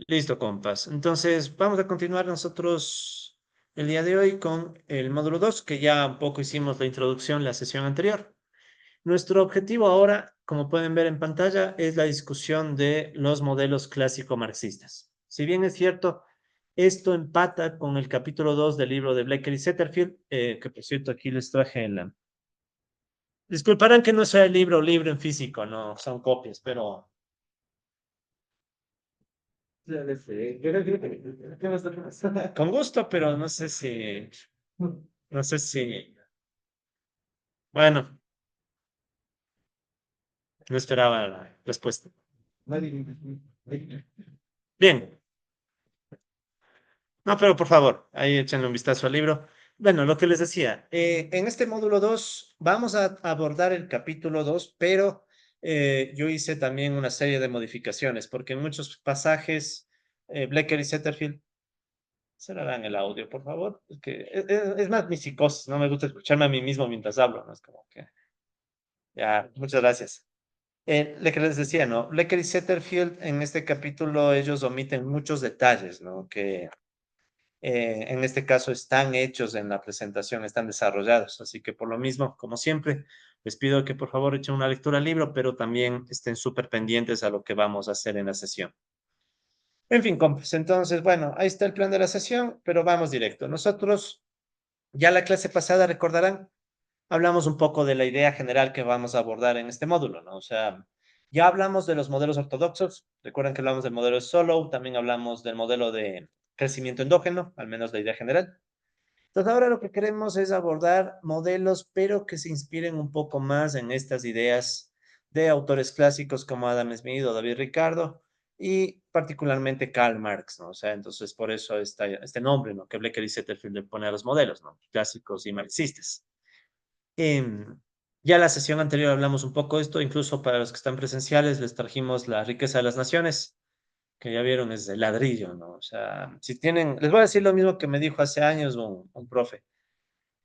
Listo, compas. Entonces, vamos a continuar nosotros el día de hoy con el módulo 2, que ya un poco hicimos la introducción la sesión anterior. Nuestro objetivo ahora, como pueden ver en pantalla, es la discusión de los modelos clásico-marxistas. Si bien es cierto, esto empata con el capítulo 2 del libro de Blecker y Setterfield, que por cierto aquí les traje en la... Disculparán que no sea el libro en físico, no, son copias, pero con gusto, pero no sé si, bueno, no esperaba la respuesta. Bien, no, pero por favor, ahí échenle un vistazo al libro. Bueno, lo que les decía, en este módulo 2 vamos a abordar el capítulo 2, pero yo hice también una serie de modificaciones, porque en muchos pasajes, Blecker y Setterfield, cerrarán el audio, por favor, porque es más mi psicosis, no me gusta escucharme a mí mismo mientras hablo, ¿no? Es como que, ya, muchas gracias. Lo que les decía, ¿no? Blecker y Setterfield, en este capítulo, ellos omiten muchos detalles, ¿no? Que en este caso están hechos en la presentación, están desarrollados. Así que por lo mismo, como siempre, les pido que por favor echen una lectura al libro, pero también estén súper pendientes a lo que vamos a hacer en la sesión. En fin, compas, entonces, bueno, ahí está el plan de la sesión, pero vamos directo. Nosotros, ya la clase pasada, recordarán, hablamos un poco de la idea general que vamos a abordar en este módulo, ¿no? O sea, ya hablamos de los modelos ortodoxos, recuerdan que hablamos del modelo de Solow, también hablamos del modelo de crecimiento endógeno, al menos la idea general. Entonces, ahora lo que queremos es abordar modelos, pero que se inspiren un poco más en estas ideas de autores clásicos como Adam Smith o David Ricardo y particularmente Karl Marx, ¿no? O sea, entonces por eso este nombre, ¿no? Que Blecker y Setterfield le pone a los modelos, ¿no? Clásicos y marxistas. Em, ya la sesión anterior hablamos un poco de esto, incluso para los que están presenciales les trajimos La riqueza de las naciones, que ya vieron es de ladrillo, ¿no? O sea, si tienen, les voy a decir lo mismo que me dijo hace años un profe,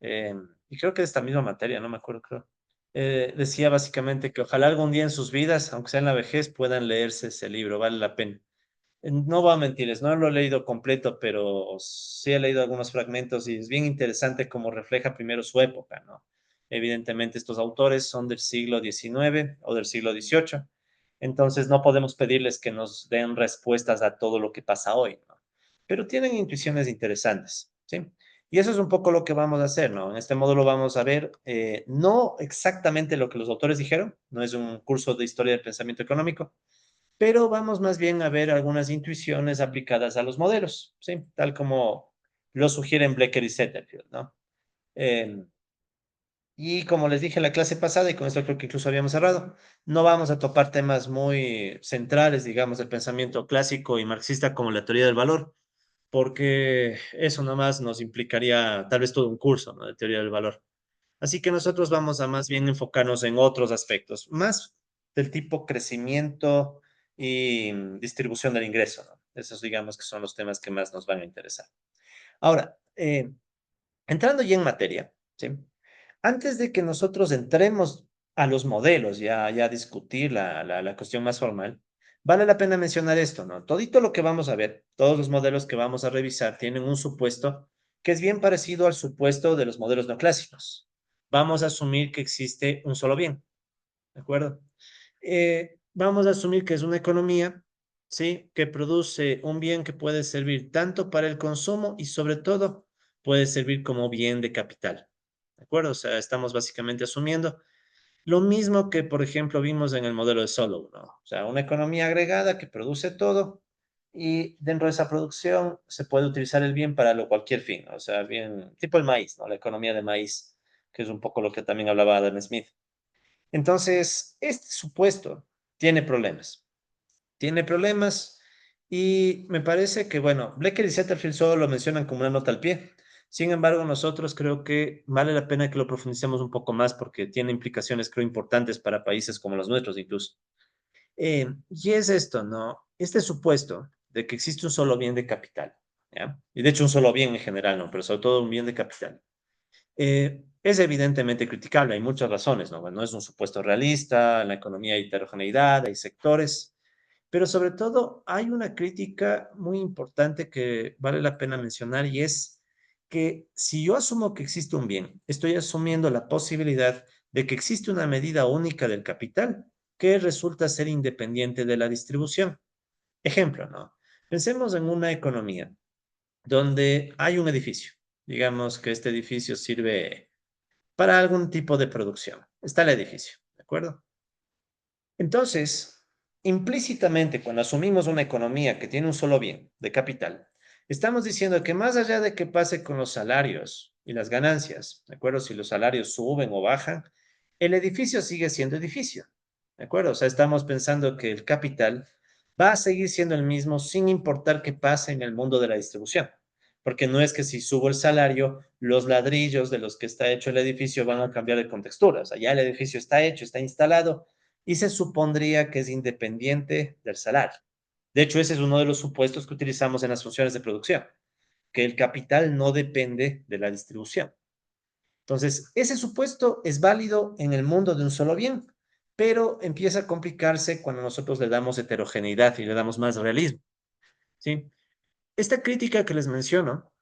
y creo que de esta misma materia, no me acuerdo, creo. Decía básicamente que ojalá algún día en sus vidas, aunque sea en la vejez, puedan leerse ese libro, vale la pena. No voy a mentirles, no lo he leído completo, pero sí he leído algunos fragmentos y es bien interesante cómo refleja primero su época, ¿no? Evidentemente estos autores son del siglo XIX o del siglo XVIII, entonces no podemos pedirles que nos den respuestas a todo lo que pasa hoy, ¿no? Pero tienen intuiciones interesantes, ¿sí? Y eso es un poco lo que vamos a hacer, ¿no? En este módulo vamos a ver no exactamente lo que los autores dijeron, no es un curso de historia del pensamiento económico, pero vamos más bien a ver algunas intuiciones aplicadas a los modelos, ¿sí? Tal como lo sugieren Blecker y Setterfield, ¿no? Eh, y como les dije en la clase pasada, y con esto creo que incluso habíamos cerrado, no vamos a topar temas muy centrales, digamos, del pensamiento clásico y marxista como la teoría del valor, porque eso nomás nos implicaría tal vez todo un curso, ¿no? De teoría del valor. Así que nosotros vamos a más bien enfocarnos en otros aspectos, más del tipo crecimiento y distribución del ingreso, ¿no? Esos digamos que son los temas que más nos van a interesar. Ahora, entrando ya en materia, ¿sí? Antes de que nosotros entremos a los modelos, ya a discutir la cuestión más formal, vale la pena mencionar esto, ¿no? Todito lo que vamos a ver, todos los modelos que vamos a revisar tienen un supuesto que es bien parecido al supuesto de los modelos neoclásicos. Vamos a asumir que existe un solo bien, ¿de acuerdo? Vamos a asumir que es una economía, ¿sí? Que produce un bien que puede servir tanto para el consumo y sobre todo puede servir como bien de capital, ¿de acuerdo? O sea, estamos básicamente asumiendo lo mismo que, por ejemplo, vimos en el modelo de Solow, ¿no? O sea, una economía agregada que produce todo y dentro de esa producción se puede utilizar el bien para cualquier fin, ¿no? O sea, bien, tipo el maíz, ¿no? La economía de maíz, que es un poco lo que también hablaba Adam Smith. Entonces, este supuesto tiene problemas. Tiene problemas y me parece que, bueno, Blecker y Setterfield solo lo mencionan como una nota al pie. Sin embargo, nosotros creo que vale la pena que lo profundicemos un poco más porque tiene implicaciones, creo, importantes para países como los nuestros incluso. Y es esto, ¿no? Este supuesto de que existe un solo bien de capital, ¿ya? Y de hecho un solo bien en general, ¿no? Pero sobre todo un bien de capital es evidentemente criticable, hay muchas razones, ¿no? Bueno, no es un supuesto realista, en la economía hay heterogeneidad, hay sectores, Pero sobre todo hay una crítica muy importante que vale la pena mencionar y es que si yo asumo que existe un bien, estoy asumiendo la posibilidad de que existe una medida única del capital que resulta ser independiente de la distribución. Ejemplo, ¿no? Pensemos en una economía donde hay un edificio. Digamos que este edificio sirve para algún tipo de producción. Está el edificio, ¿de acuerdo? Entonces, implícitamente, cuando asumimos una economía que tiene un solo bien de capital, estamos diciendo que más allá de que pase con los salarios y las ganancias, ¿de acuerdo? Si los salarios suben o bajan, el edificio sigue siendo edificio, ¿de acuerdo? O sea, estamos pensando que el capital va a seguir siendo el mismo sin importar qué pase en el mundo de la distribución. Porque no es que si subo el salario, los ladrillos de los que está hecho el edificio van a cambiar de contextura. O sea, ya el edificio está hecho, está instalado y se supondría que es independiente del salario. De hecho, ese es uno de los supuestos que utilizamos en las funciones de producción, que el capital no depende de la distribución. Entonces, ese supuesto es válido en el mundo de un solo bien, pero empieza a complicarse cuando nosotros le damos heterogeneidad y le damos más realismo, ¿sí? Esta crítica que les menciono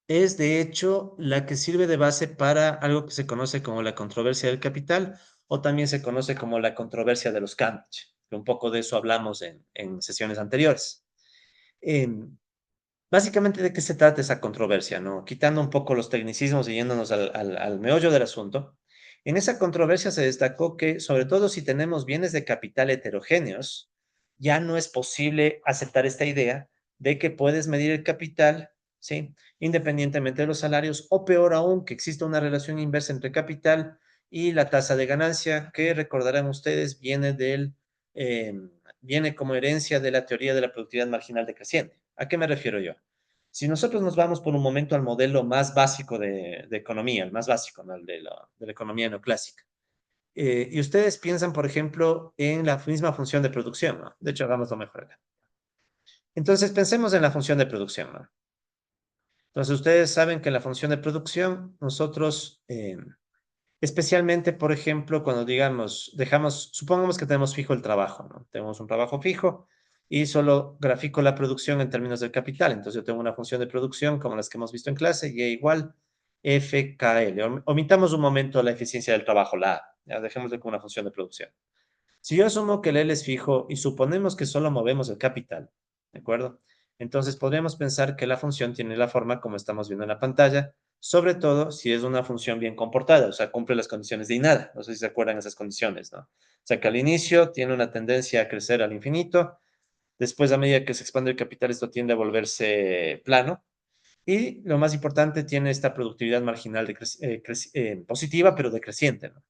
es de hecho la que sirve de base para algo que se conoce como la controversia del capital o también se conoce como la controversia de los Cambridge, que un poco de eso hablamos en sesiones anteriores. Em, Básicamente, ¿de qué se trata esa controversia, no? Quitando un poco los tecnicismos y yéndonos al meollo del asunto. En esa controversia se destacó que, sobre todo si tenemos bienes de capital heterogéneos, ya no es posible aceptar esta idea de que puedes medir el capital, ¿sí? Independientemente de los salarios, o peor aún, que exista una relación inversa entre capital y la tasa de ganancia, que recordarán ustedes, eh, viene como herencia de la teoría de la productividad marginal decreciente. ¿A qué me refiero yo? Si nosotros nos vamos por un momento al modelo más básico de economía, el más básico, ¿no? El de la economía neoclásica, y ustedes piensan, por ejemplo, en la misma función de producción, ¿no? De hecho, hagámoslo mejor acá. Entonces, pensemos en la función de producción, ¿no? Entonces, ustedes saben que en la función de producción, nosotros, especialmente, por ejemplo, cuando digamos, supongamos que tenemos fijo el trabajo, ¿no? Tenemos un trabajo fijo y solo grafico la producción en términos del capital. Entonces yo tengo una función de producción como las que hemos visto en clase, y igual FKL. Omitamos un momento la eficiencia del trabajo, la A. Ya dejémosle como una función de producción. Si yo asumo que el L es fijo y suponemos que solo movemos el capital, ¿de acuerdo? Entonces podríamos pensar que la función tiene la forma como estamos viendo en la pantalla, sobre todo si es una función bien comportada, o sea, cumple las condiciones de INADA. No sé si se acuerdan esas condiciones, ¿no? O sea, que al inicio tiene una tendencia a crecer al infinito, después a medida que se expande el capital esto tiende a volverse plano y lo más importante tiene esta productividad marginal positiva pero decreciente, ¿no?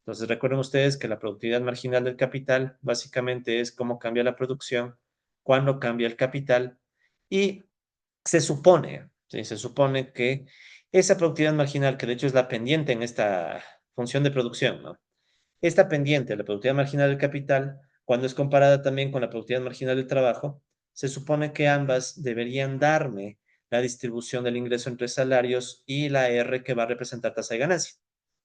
Entonces, recuerden ustedes que la productividad marginal del capital básicamente es cómo cambia la producción, cuándo cambia el capital y se supone, ¿sí? Se supone que esa productividad marginal, que de hecho es la pendiente en esta función de producción, ¿no? Esta pendiente, la productividad marginal del capital, cuando es comparada también con la productividad marginal del trabajo, se supone que ambas deberían darme la distribución del ingreso entre salarios y la R que va a representar tasa de ganancia.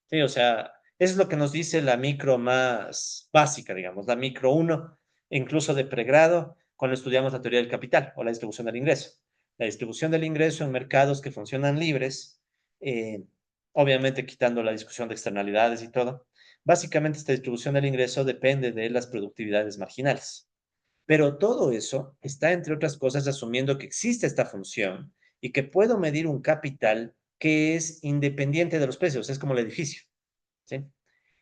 Sí, o sea, eso es lo que nos dice la micro más básica, digamos, la micro uno, incluso de pregrado, cuando estudiamos la teoría del capital o la distribución del ingreso. La distribución del ingreso en mercados que funcionan libres, eh, obviamente quitando la discusión de externalidades y todo, básicamente esta distribución del ingreso depende de las productividades marginales. Pero todo eso está, entre otras cosas, asumiendo que existe esta función y que puedo medir un capital que es independiente de los precios, es como el edificio. ¿Sí?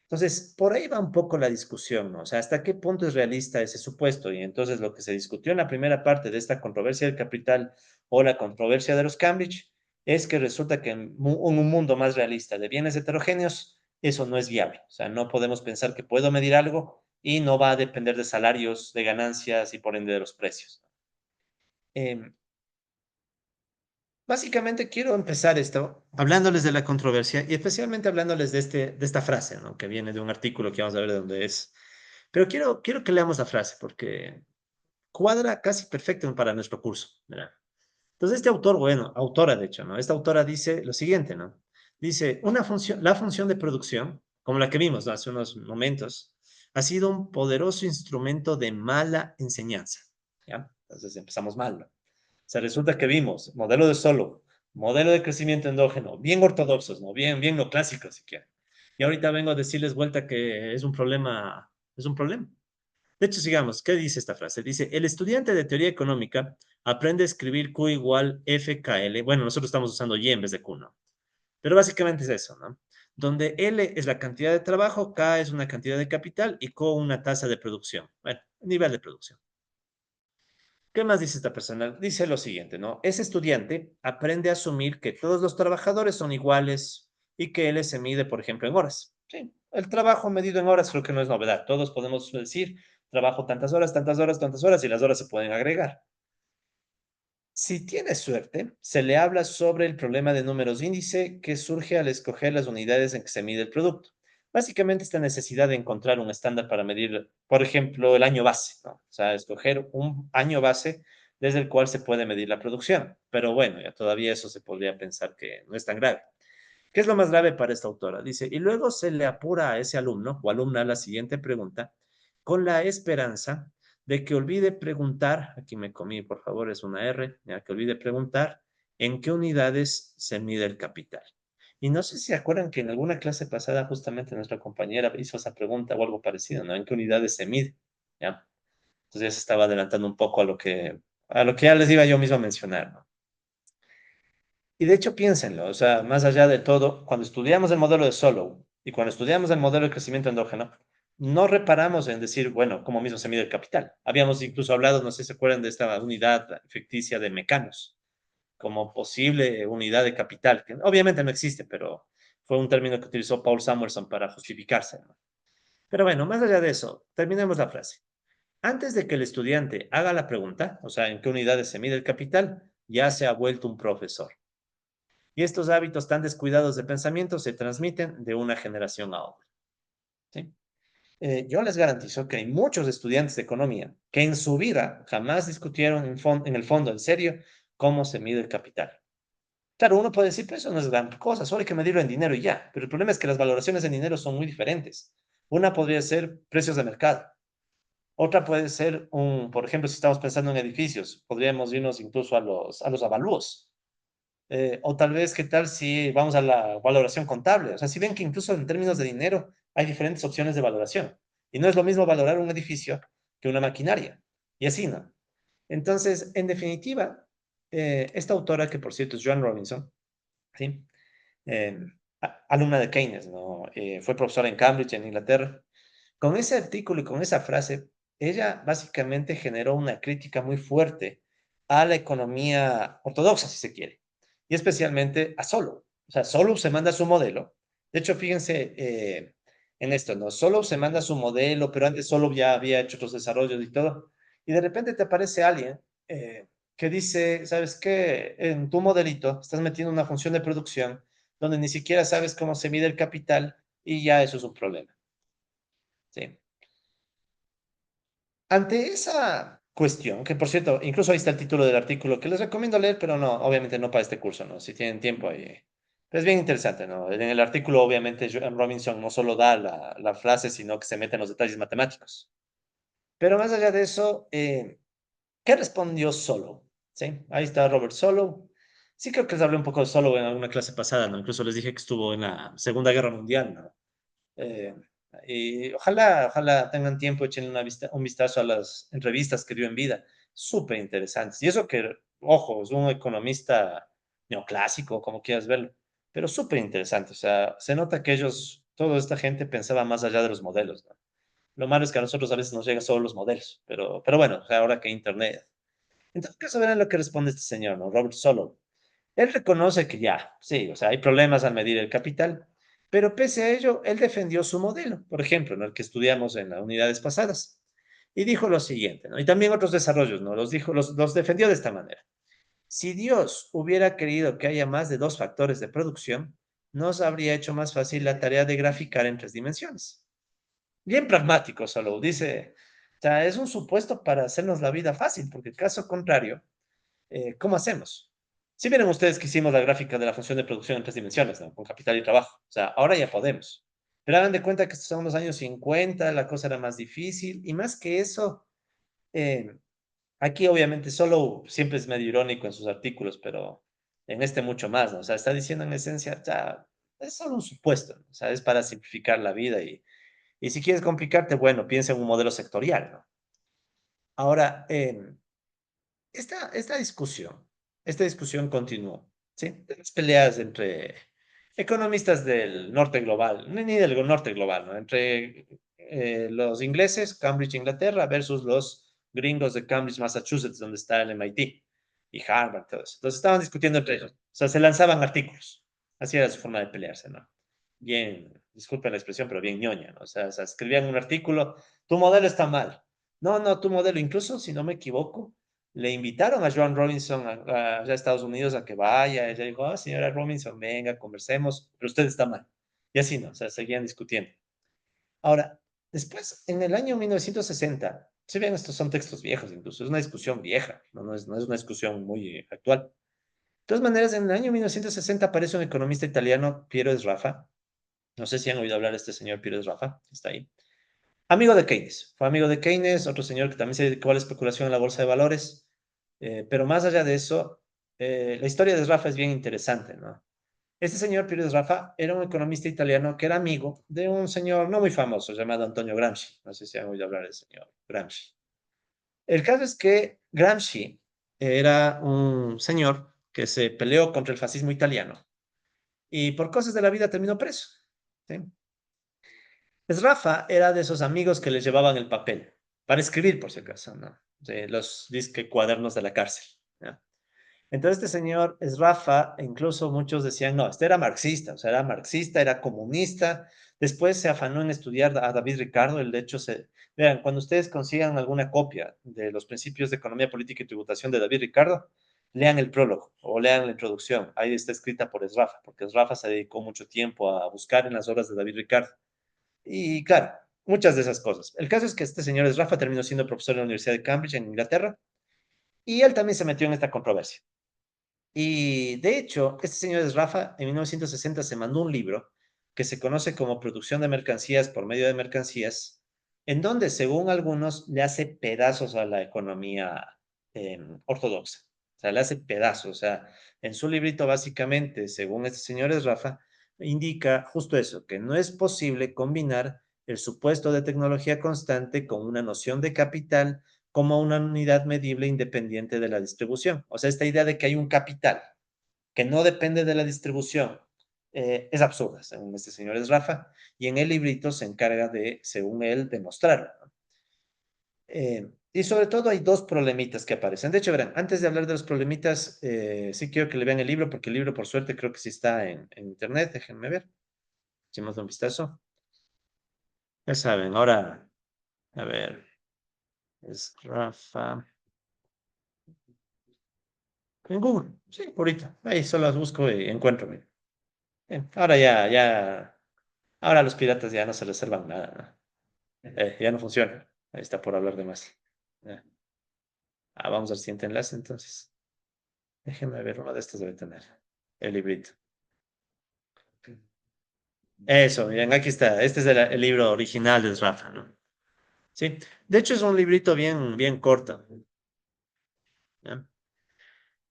Entonces, por ahí va un poco la discusión, ¿no? O sea, ¿hasta qué punto es realista ese supuesto? Y entonces lo que se discutió en la primera parte de esta controversia del capital o la controversia de los Cambridge es que resulta que en un mundo más realista de bienes heterogéneos, eso no es viable. O sea, no podemos pensar que puedo medir algo y no va a depender de salarios, de ganancias y por ende de los precios. Eh, Básicamente quiero empezar esto hablándoles de la controversia y especialmente hablándoles de esta frase, ¿no? Que viene de un artículo que vamos a ver de dónde es. Pero quiero que leamos la frase porque cuadra casi perfecto para nuestro curso, ¿verdad? Entonces este autor, bueno, autora de hecho, ¿no? Esta autora dice lo siguiente, ¿no? Dice, la función de producción, como la que vimos, ¿no? Hace unos momentos, ha sido un poderoso instrumento de mala enseñanza. ¿Ya? Entonces empezamos mal, ¿no? O sea, resulta que vimos modelo de Solow, modelo de crecimiento endógeno, bien ortodoxos, ¿no? Bien no clásicos siquiera. Y ahorita vengo a decirles vuelta que es un problema, es un problema. De hecho, sigamos, ¿qué dice esta frase? Dice, el estudiante de teoría económica aprende a escribir Q igual FKL. Bueno, nosotros estamos usando Y en vez de Q, ¿no? Pero básicamente es eso, ¿no? Donde L es la cantidad de trabajo, K es una cantidad de capital y Q una tasa de producción. Bueno, nivel de producción. ¿Qué más dice esta persona? Dice lo siguiente, ¿no? Ese estudiante aprende a asumir que todos los trabajadores son iguales y que L se mide, por ejemplo, en horas. Sí, el trabajo medido en horas creo que no es novedad. Todos podemos decir, trabajo tantas horas, tantas horas, tantas horas y las horas se pueden agregar. Si tiene suerte, se le habla sobre el problema de números índice que surge al escoger las unidades en que se mide el producto. Básicamente esta necesidad de encontrar un estándar para medir, por ejemplo, el año base, ¿no? O sea, escoger un año base desde el cual se puede medir la producción. Pero bueno, ya todavía eso se podría pensar que no es tan grave. ¿Qué es lo más grave para esta autora? Dice, y luego se le apura a ese alumno o alumna la siguiente pregunta con la esperanza de que olvide preguntar, aquí me comí, por favor, es una R, ya que olvide preguntar en qué unidades se mide el capital. Y no sé si se acuerdan que en alguna clase pasada justamente nuestra compañera hizo esa pregunta o algo parecido, ¿no? ¿En qué unidades se mide? ¿Ya? Entonces ya se estaba adelantando un poco a lo que ya les iba yo mismo a mencionar, ¿no? Y de hecho, piénsenlo, o sea, más allá de todo, cuando estudiamos el modelo de Solow y cuando estudiamos el modelo de crecimiento endógeno, no reparamos en decir, bueno, cómo mismo se mide el capital. Habíamos incluso hablado, no sé si se acuerdan de esta unidad ficticia de mecanos, como posible unidad de capital, que obviamente no existe, pero fue un término que utilizó Paul Samuelson para justificarse, ¿no? Pero bueno, más allá de eso, terminemos la frase. Antes de que el estudiante haga la pregunta, o sea, en qué unidades se mide el capital, ya se ha vuelto un profesor. Y estos hábitos tan descuidados de pensamiento se transmiten de una generación a otra. ¿Sí? Yo les garantizo que hay muchos estudiantes de economía que en su vida jamás discutieron en el fondo, en serio, cómo se mide el capital. Claro, uno puede decir, pues eso no es gran cosa, solo hay que medirlo en dinero y ya. Pero el problema es que las valoraciones en dinero son muy diferentes. Una podría ser precios de mercado. Otra puede ser por ejemplo, si estamos pensando en edificios, podríamos irnos incluso a los avalúos. O tal vez, ¿qué tal si vamos a la valoración contable? O sea, si ven que incluso en términos de dinero hay diferentes opciones de valoración. Y no es lo mismo valorar un edificio que una maquinaria. Y así, ¿no? Entonces, en definitiva, esta autora, que por cierto es Joan Robinson, ¿sí? Eh, alumna de Keynes, ¿no? Fue profesora en Cambridge, en Inglaterra. Con ese artículo y con esa frase, ella básicamente generó una crítica muy fuerte a la economía ortodoxa, si se quiere, y especialmente a Solow. O sea, Solow se manda su modelo. De hecho, fíjense en esto, ¿no? Solow se manda su modelo, pero antes Solow ya había hecho otros desarrollos y todo. Y de repente te aparece alguien que dice, ¿sabes qué? En tu modelito estás metiendo una función de producción donde ni siquiera sabes cómo se mide el capital y ya eso es un problema. ¿Sí? Ante esa cuestión, que por cierto, incluso ahí está el título del artículo que les recomiendo leer, pero no, obviamente no para este curso, ¿no? Si tienen tiempo ahí. Pero es bien interesante, ¿no? En el artículo, obviamente, Robinson no solo da la frase, sino que se mete en los detalles matemáticos. Pero más allá de eso, ¿qué respondió Solow? ¿Sí? Ahí está Robert Solow. Sí creo que les hablé un poco de Solow en alguna clase pasada, ¿no? Incluso les dije que estuvo en la Segunda Guerra Mundial, ¿no? Eh, y ojalá tengan tiempo, echen un vistazo a las entrevistas que dio en vida. Súper interesantes. Y eso que, ojo, es un economista neoclásico, como quieras verlo, pero súper interesante. O sea, se nota que toda esta gente pensaba más allá de los modelos, ¿no? Lo malo es que a nosotros a veces nos llegan solo los modelos, pero bueno, o sea, ahora que Internet. Entonces, ¿qué verán lo que responde este señor, ¿no? Robert Solow. Él reconoce que ya, sí, o sea, hay problemas al medir el capital, pero pese a ello, él defendió su modelo, por ejemplo, ¿no? El que estudiamos en las unidades pasadas, y dijo lo siguiente, ¿no? Y también otros desarrollos, ¿no? Los defendió de esta manera. Si Dios hubiera querido que haya más de dos factores de producción, nos habría hecho más fácil la tarea de graficar en tres dimensiones. Bien pragmático, solo dice, o sea, es un supuesto para hacernos la vida fácil, porque caso contrario, ¿cómo hacemos? Si vieron ustedes que hicimos la gráfica de la función de producción en tres dimensiones, ¿no? Con capital y trabajo. O sea, ahora ya podemos. Pero hagan de cuenta que estos son los años 50, la cosa era más difícil, y más que eso, eh, aquí obviamente solo siempre es medio irónico en sus artículos, pero en este mucho más, ¿no? O sea, está diciendo en esencia, ya, es solo un supuesto, ¿no? O sea, es para simplificar la vida y si quieres complicarte, bueno, piensa en un modelo sectorial, ¿no? Ahora, esta discusión, esta discusión continuó, ¿sí? De las peleas entre economistas del norte global, ni del norte global, ¿no? Entre los ingleses, Cambridge, Inglaterra, versus los gringos de Cambridge, Massachusetts, donde está el MIT y Harvard, todo eso. Entonces estaban discutiendo entre ellos. O sea, se lanzaban artículos. Así era su forma de pelearse, ¿no? Bien, disculpen la expresión, pero bien ñoña, ¿no? O sea, escribían un artículo, tu modelo está mal. No, no, tu modelo, incluso si no me equivoco, le invitaron a Joan Robinson a Estados Unidos a que vaya. Ella dijo, ah, señora Robinson, venga, conversemos, pero usted está mal. Y así no, o sea, seguían discutiendo. Ahora, después, en el año 1960, si bien estos son textos viejos incluso, es una discusión vieja, no es una discusión muy actual. De todas maneras, en el año 1960 aparece un economista italiano, Piero Sraffa. No sé si han oído hablar de este señor Piero Sraffa, está ahí. Amigo de Keynes, fue amigo de Keynes, otro señor que también se dedicó a la especulación en la bolsa de valores, pero más allá de eso, la historia de Rafa es bien interesante, ¿no? Este señor Pires Rafa era un economista italiano que era amigo de un señor no muy famoso llamado Antonio Gramsci. No sé si han oído hablar del señor Gramsci. El caso es que Gramsci era un señor que se peleó contra el fascismo italiano y por cosas de la vida terminó preso. ¿Sí? Pues Rafa era de esos amigos que les llevaban el papel, para escribir por si acaso, ¿no? De los disque cuadernos de la cárcel. ¿Ya? Entonces este señor es Rafa, e incluso muchos decían, no, este era marxista, o sea, era marxista, era comunista. Después se afanó en estudiar a David Ricardo, el de hecho vean, cuando ustedes consigan alguna copia de los principios de economía política y tributación de David Ricardo, lean el prólogo o lean la introducción, ahí está escrita por Esrafa, porque Esrafa se dedicó mucho tiempo a buscar en las obras de David Ricardo. Y claro, muchas de esas cosas. El caso es que este señor Esrafa terminó siendo profesor en la Universidad de Cambridge en Inglaterra y él también se metió en esta controversia. Y de hecho, este señor es Rafa, en 1960 se mandó un libro que se conoce como Producción de Mercancías por medio de mercancías, en donde, según algunos, le hace pedazos a la economía ortodoxa. O sea, le hace pedazos. O sea, en su librito, básicamente, según este señor es Rafa, indica justo eso, que no es posible combinar el supuesto de tecnología constante con una noción de capital como una unidad medible independiente de la distribución. O sea, esta idea de que hay un capital que no depende de la distribución es absurda, según este señor es Rafa, y en el librito se encarga de, según él, demostrarlo. ¿No? Y sobre todo hay dos problemitas que aparecen. De hecho, verán, antes de hablar de los problemitas, sí quiero que le vean el libro, porque el libro, por suerte, creo que sí está en internet. Déjenme ver. Echemos un vistazo. Ya saben, ahora, a ver, es Rafa. En Google, sí, ahorita. Ahí solo las busco y encuentro. Bien, ahora ahora los piratas ya no se reservan nada. ¿No? Ya no funciona. Ahí está por hablar de más. Ya. Vamos al siguiente enlace entonces. Déjenme ver, uno de estos debe tener. El librito. Eso, bien, aquí está. Este es el libro original de Rafa, ¿no? Sí. De hecho, es un librito bien, bien corto. ¿Ya?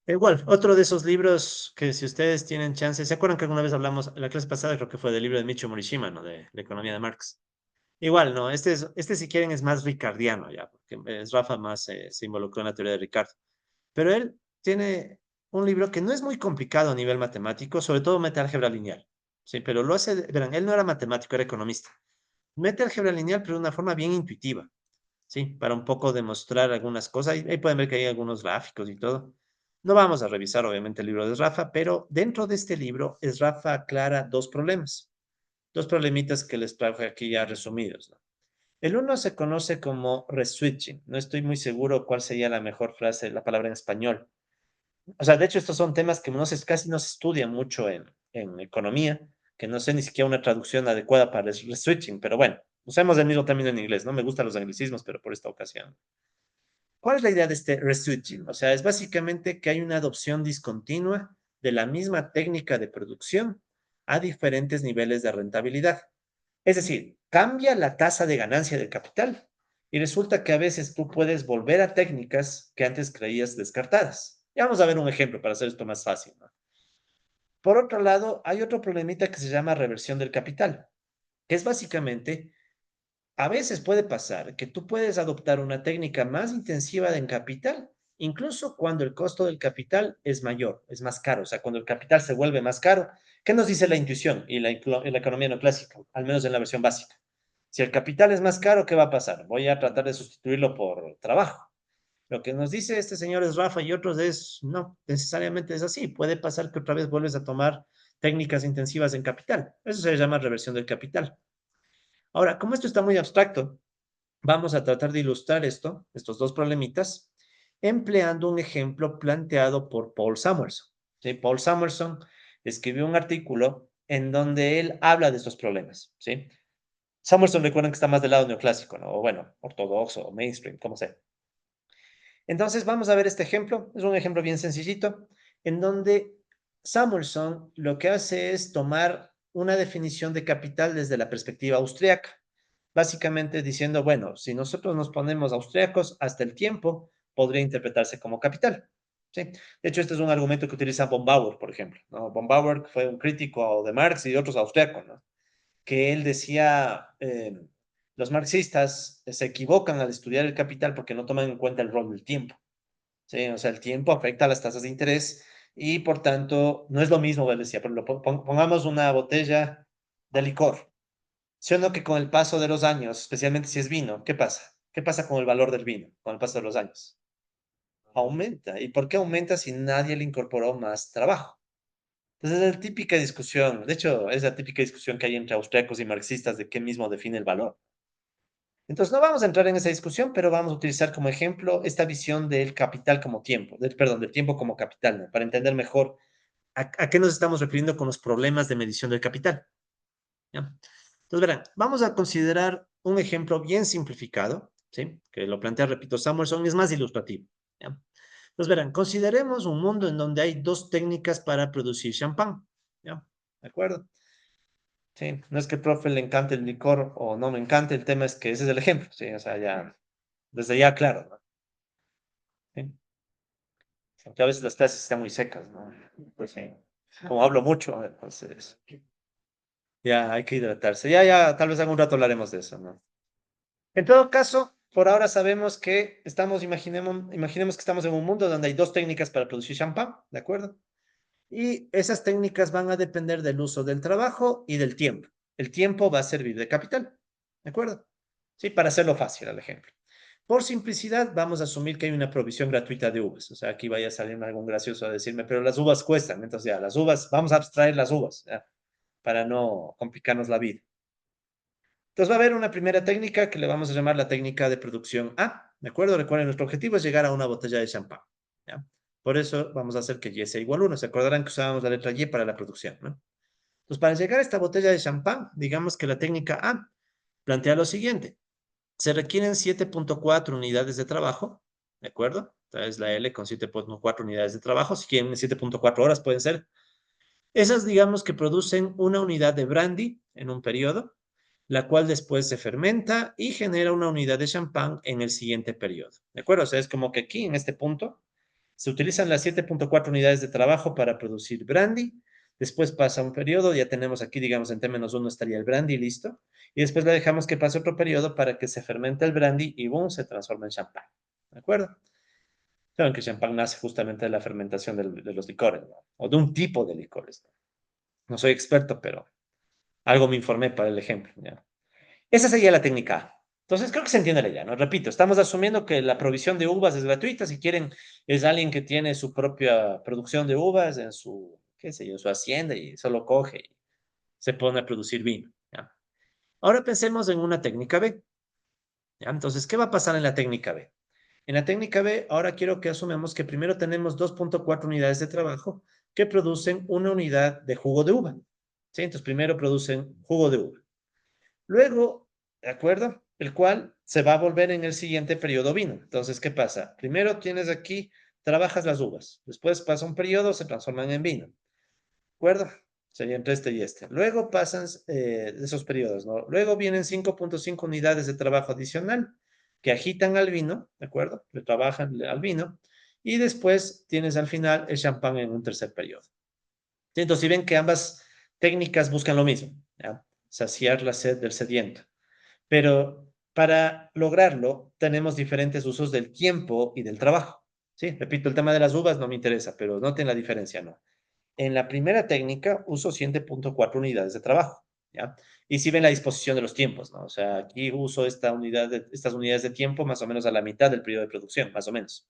Igual, otro de esos libros que si ustedes tienen chance, ¿se acuerdan que alguna vez hablamos, en la clase pasada creo que fue del libro de Michio Morishima, ¿no? De la economía de Marx. Igual, ¿no? Este si quieren es más ricardiano ya, porque es Rafa más se involucró en la teoría de Ricardo. Pero él tiene un libro que no es muy complicado a nivel matemático, sobre todo mete álgebra lineal. Sí, pero lo hace, verán, él no era matemático, era economista. Mete álgebra lineal, pero de una forma bien intuitiva, ¿sí? Para un poco demostrar algunas cosas. Ahí pueden ver que hay algunos gráficos y todo. No vamos a revisar, obviamente, el libro de Rafa, pero dentro de este libro, es Rafa aclara dos problemas, dos problemitas que les traje aquí ya resumidos, ¿no? El uno se conoce como reswitching. No estoy muy seguro cuál sería la mejor frase, la palabra en español. O sea, de hecho, estos son temas que casi no se estudian mucho en economía, que no sé ni siquiera una traducción adecuada para el switching, pero bueno, usemos el mismo término en inglés, ¿no? Me gustan los anglicismos, pero por esta ocasión. ¿Cuál es la idea de este reswitching? O sea, es básicamente que hay una adopción discontinua de la misma técnica de producción a diferentes niveles de rentabilidad. Es decir, cambia la tasa de ganancia del capital. Y resulta que a veces tú puedes volver a técnicas que antes creías descartadas. Ya vamos a ver un ejemplo para hacer esto más fácil, ¿no? Por otro lado, hay otro problemita que se llama reversión del capital, que es básicamente, a veces puede pasar que tú puedes adoptar una técnica más intensiva en capital, incluso cuando el costo del capital es mayor, es más caro, o sea, cuando el capital se vuelve más caro. ¿Qué nos dice la intuición y la economía no clásica, al menos en la versión básica? Si el capital es más caro, ¿qué va a pasar? Voy a tratar de sustituirlo por trabajo. Lo que nos dice este señor es Rafa y otros es, no, necesariamente es así. Puede pasar que otra vez vuelves a tomar técnicas intensivas en capital. Eso se llama reversión del capital. Ahora, como esto está muy abstracto, vamos a tratar de ilustrar esto, estos dos problemitas, empleando un ejemplo planteado por Paul Samuelson. ¿Sí? Paul Samuelson escribió un artículo en donde él habla de estos problemas. ¿Sí? Samuelson, recuerden que está más del lado neoclásico, ¿no? O bueno, ortodoxo o mainstream, como sea. Entonces, vamos a ver este ejemplo. Es un ejemplo bien sencillito, en donde Samuelson lo que hace es tomar una definición de capital desde la perspectiva austriaca, básicamente diciendo, bueno, si nosotros nos ponemos austriacos, hasta el tiempo podría interpretarse como capital. ¿Sí? De hecho, este es un argumento que utiliza von Bauer, por ejemplo, ¿no? Von Bauer fue un crítico de Marx y de otros austriacos, ¿no? Que él decía, los marxistas se equivocan al estudiar el capital porque no toman en cuenta el rol del tiempo. ¿Sí? O sea, el tiempo afecta a las tasas de interés y por tanto no es lo mismo, él decía, pero pongamos una botella de licor. ¿Sí o no que con el paso de los años, especialmente si es vino, qué pasa? ¿Qué pasa con el valor del vino con el paso de los años? Aumenta. ¿Y por qué aumenta si nadie le incorporó más trabajo? Entonces es la típica discusión, de hecho es la típica discusión que hay entre austríacos y marxistas de qué mismo define el valor. Entonces no vamos a entrar en esa discusión, pero vamos a utilizar como ejemplo esta visión del capital como tiempo, perdón, del tiempo como capital, ¿no? Para entender mejor a qué nos estamos refiriendo con los problemas de medición del capital. ¿Ya? Entonces, verán, vamos a considerar un ejemplo bien simplificado, ¿sí? Que lo plantea, repito, Samuelson, es más ilustrativo. ¿Ya? Entonces, verán, consideremos un mundo en donde hay dos técnicas para producir champán. ¿Ya? ¿De acuerdo? Sí, no es que al profe le encante el licor o no me encante, el tema es que ese es el ejemplo, ¿sí? O sea, ya, desde ya, claro, ¿no? ¿Sí? Aunque a veces las clases están muy secas, ¿no? Pues sí, como hablo mucho, entonces, ya hay que hidratarse. Ya, tal vez algún rato hablaremos de eso, ¿no? En todo caso, por ahora sabemos que imaginemos que estamos en un mundo donde hay dos técnicas para producir champán, ¿de acuerdo? Y esas técnicas van a depender del uso del trabajo y del tiempo. El tiempo va a servir de capital, ¿de acuerdo? Sí, para hacerlo fácil al ejemplo. Por simplicidad, vamos a asumir que hay una provisión gratuita de uvas. O sea, aquí vaya a salir algún gracioso a decirme, pero las uvas cuestan. Entonces, ya, las uvas, vamos a abstraer las uvas, ya, para no complicarnos la vida. Entonces va a haber una primera técnica que le vamos a llamar la técnica de producción A, ¿de acuerdo? Recuerden, nuestro objetivo es llegar a una botella de champán, ¿ya? Por eso vamos a hacer que Y sea igual a 1. Se acordarán que usábamos la letra Y para la producción, ¿no? Entonces, para llegar a esta botella de champán, digamos que la técnica A plantea lo siguiente. Se requieren 7.4 unidades de trabajo, ¿de acuerdo? Entonces la L con 7.4 unidades de trabajo, si quieren 7.4 horas pueden ser. Esas digamos que producen una unidad de brandy en un periodo, la cual después se fermenta y genera una unidad de champán en el siguiente periodo. ¿De acuerdo? O sea, es como que aquí en este punto se utilizan las 7.4 unidades de trabajo para producir brandy. Después pasa un periodo, ya tenemos aquí, digamos, en T-1 estaría el brandy listo. Y después le dejamos que pase otro periodo para que se fermente el brandy y boom, se transforma en champán. ¿De acuerdo? Saben que el champán nace justamente de la fermentación de los licores, ¿no? O de un tipo de licores, ¿no? No soy experto, pero algo me informé para el ejemplo, ¿ya? Esa sería la técnica A. Entonces, creo que se entiende la idea, ¿no? Repito, estamos asumiendo que la provisión de uvas es gratuita. Si quieren, es alguien que tiene su propia producción de uvas en su, qué sé yo, su hacienda y solo coge y se pone a producir vino, ¿ya? Ahora pensemos en una técnica B, ¿ya? Entonces, ¿qué va a pasar en la técnica B? En la técnica B, ahora quiero que asumamos que primero tenemos 2.4 unidades de trabajo que producen una unidad de jugo de uva, ¿sí? Entonces, primero producen jugo de uva. Luego, ¿de acuerdo? El cual se va a volver en el siguiente periodo vino. Entonces, ¿qué pasa? Primero tienes aquí, trabajas las uvas. Después pasa un periodo, se transforman en vino. ¿De acuerdo? Sería entre este y este. Luego pasan esos periodos, ¿no? Luego vienen 5.5 unidades de trabajo adicional que agitan al vino, ¿de acuerdo? Le trabajan al vino. Y después tienes al final el champán en un tercer periodo. Sí, entonces, si ven que ambas técnicas buscan lo mismo, ¿ya? Saciar la sed del sediento. Pero para lograrlo, tenemos diferentes usos del tiempo y del trabajo. Sí, repito, el tema de las uvas no me interesa, pero noten la diferencia, ¿no? En la primera técnica uso 7.4 unidades de trabajo, ¿ya? Y si ven la disposición de los tiempos, ¿no? O sea, aquí uso estas unidades de tiempo más o menos a la mitad del periodo de producción, más o menos.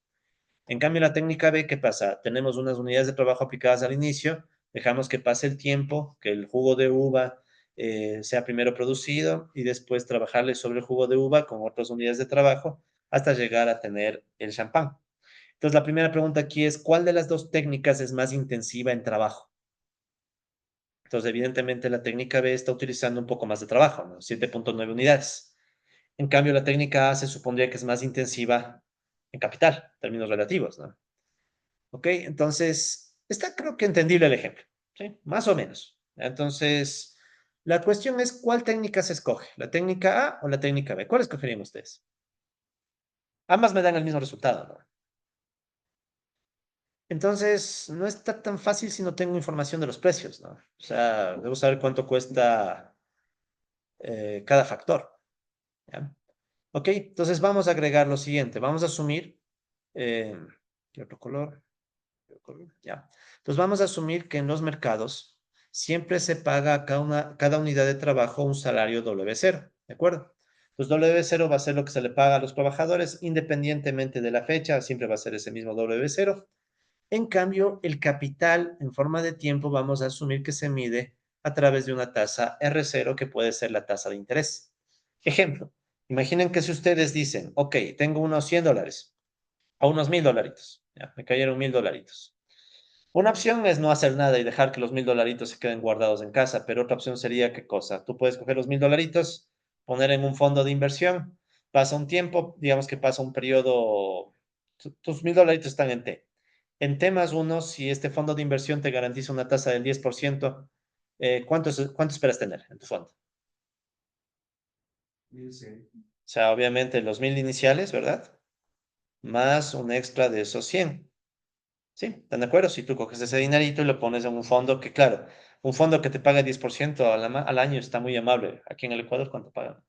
En cambio, en la técnica B, ¿qué pasa? Tenemos unas unidades de trabajo aplicadas al inicio, dejamos que pase el tiempo, que el jugo de uva sea primero producido y después trabajarle sobre el jugo de uva con otras unidades de trabajo hasta llegar a tener el champán. Entonces, la primera pregunta aquí es, ¿cuál de las dos técnicas es más intensiva en trabajo? Entonces, evidentemente, la técnica B está utilizando un poco más de trabajo, ¿no? 7.9 unidades. En cambio, la técnica A se supondría que es más intensiva en capital, en términos relativos, ¿no? ¿Ok? Entonces, está creo que entendible el ejemplo, ¿sí? Más o menos. Entonces, la cuestión es, ¿cuál técnica se escoge? ¿La técnica A o la técnica B? ¿Cuál escogerían ustedes? Ambas me dan el mismo resultado, ¿no? Entonces, no está tan fácil si no tengo información de los precios, ¿no? O sea, debo saber cuánto cuesta cada factor, ¿ya? Ok, entonces vamos a agregar lo siguiente. Vamos a asumir, eh, ¿qué otro color? Ya. Entonces vamos a asumir que en los mercados siempre se paga a cada unidad de trabajo un salario W0, ¿de acuerdo? Pues W0 va a ser lo que se le paga a los trabajadores independientemente de la fecha, siempre va a ser ese mismo W0. En cambio, el capital en forma de tiempo vamos a asumir que se mide a través de una tasa R0 que puede ser la tasa de interés. Ejemplo, imaginen que si ustedes dicen, ok, tengo unos $100 o unos $1000, ya, me cayeron $1000. Una opción es no hacer nada y dejar que los $1000 se queden guardados en casa, pero otra opción sería, ¿qué cosa? Tú puedes coger los $1000, poner en un fondo de inversión, pasa un tiempo, digamos que pasa un periodo, tus $1000 están en T. En T más uno, si este fondo de inversión te garantiza una tasa del 10%, ¿cuánto esperas tener en tu fondo? O sea, obviamente los 1000 iniciales, ¿verdad? Más un extra de esos 100. Sí, ¿están de acuerdo? Si tú coges ese dinerito y lo pones en un fondo que, claro, un fondo que te paga 10% al año está muy amable. Aquí en el Ecuador, ¿cuánto pagan?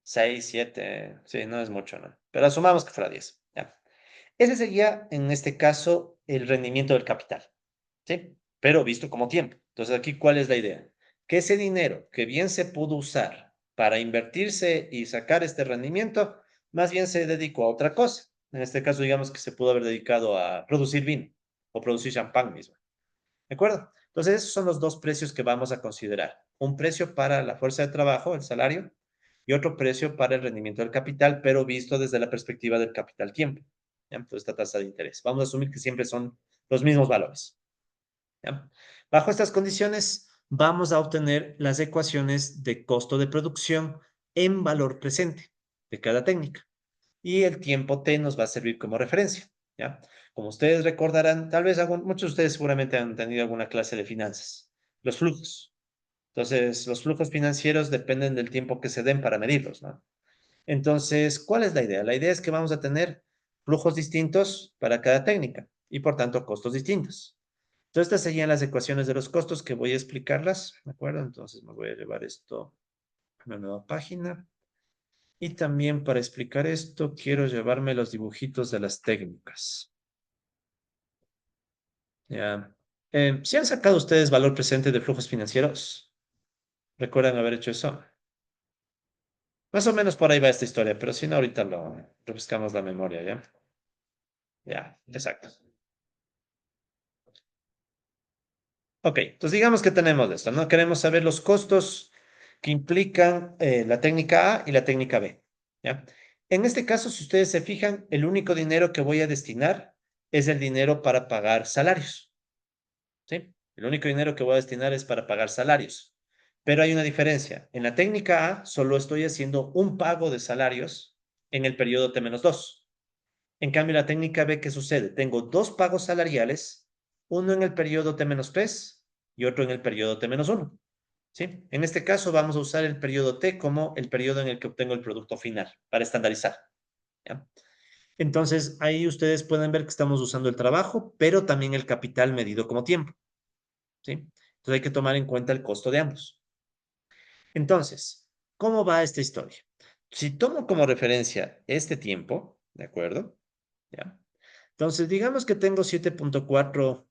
6, 7, sí, no es mucho, ¿no? Pero asumamos que fuera 10, ya. Ese sería, en este caso, el rendimiento del capital, ¿sí? Pero visto como tiempo. Entonces, aquí, ¿cuál es la idea? Que ese dinero que bien se pudo usar para invertirse y sacar este rendimiento, más bien se dedicó a otra cosa. En este caso, digamos que se pudo haber dedicado a producir vino o producir champán mismo. ¿De acuerdo? Entonces, esos son los dos precios que vamos a considerar. Un precio para la fuerza de trabajo, el salario, y otro precio para el rendimiento del capital, pero visto desde la perspectiva del capital tiempo. ¿Ya? Entonces, esta tasa de interés. Vamos a asumir que siempre son los mismos valores. ¿Ya? Bajo estas condiciones, vamos a obtener las ecuaciones de costo de producción en valor presente de cada técnica. Y el tiempo T nos va a servir como referencia. ¿Ya? Como ustedes recordarán, tal vez muchos de ustedes seguramente han tenido alguna clase de finanzas. Los flujos. Entonces, los flujos financieros dependen del tiempo que se den para medirlos, ¿no? Entonces, ¿cuál es la idea? La idea es que vamos a tener flujos distintos para cada técnica y por tanto costos distintos. Entonces, estas serían las ecuaciones de los costos que voy a explicarlas, ¿de acuerdo? Entonces, me voy a llevar esto a una nueva página. Y también para explicar esto, quiero llevarme los dibujitos de las técnicas. Ya. ¿Sí han sacado ustedes valor presente de flujos financieros? ¿Recuerdan haber hecho eso? Más o menos por ahí va esta historia, pero si no, ahorita lo refrescamos la memoria, ¿ya? Ya, exacto. Ok, entonces digamos que tenemos esto, ¿no? Queremos saber los costos que implican la técnica A y la técnica B, ¿ya? En este caso, si ustedes se fijan, el único dinero que voy a destinar es el dinero para pagar salarios, ¿sí? El único dinero que voy a destinar es para pagar salarios. Pero hay una diferencia. En la técnica A solo estoy haciendo un pago de salarios en el periodo T-2. En cambio, en la técnica B, ¿qué sucede? Tengo dos pagos salariales, uno en el periodo T-3 y otro en el periodo T-1. ¿Sí? En este caso vamos a usar el periodo T como el periodo en el que obtengo el producto final para estandarizar. ¿Ya? Entonces, ahí ustedes pueden ver que estamos usando el trabajo, pero también el capital medido como tiempo. ¿Sí? Entonces hay que tomar en cuenta el costo de ambos. Entonces, ¿cómo va esta historia? Si tomo como referencia este tiempo, ¿de acuerdo? ¿Ya? Entonces, digamos que tengo 7.4,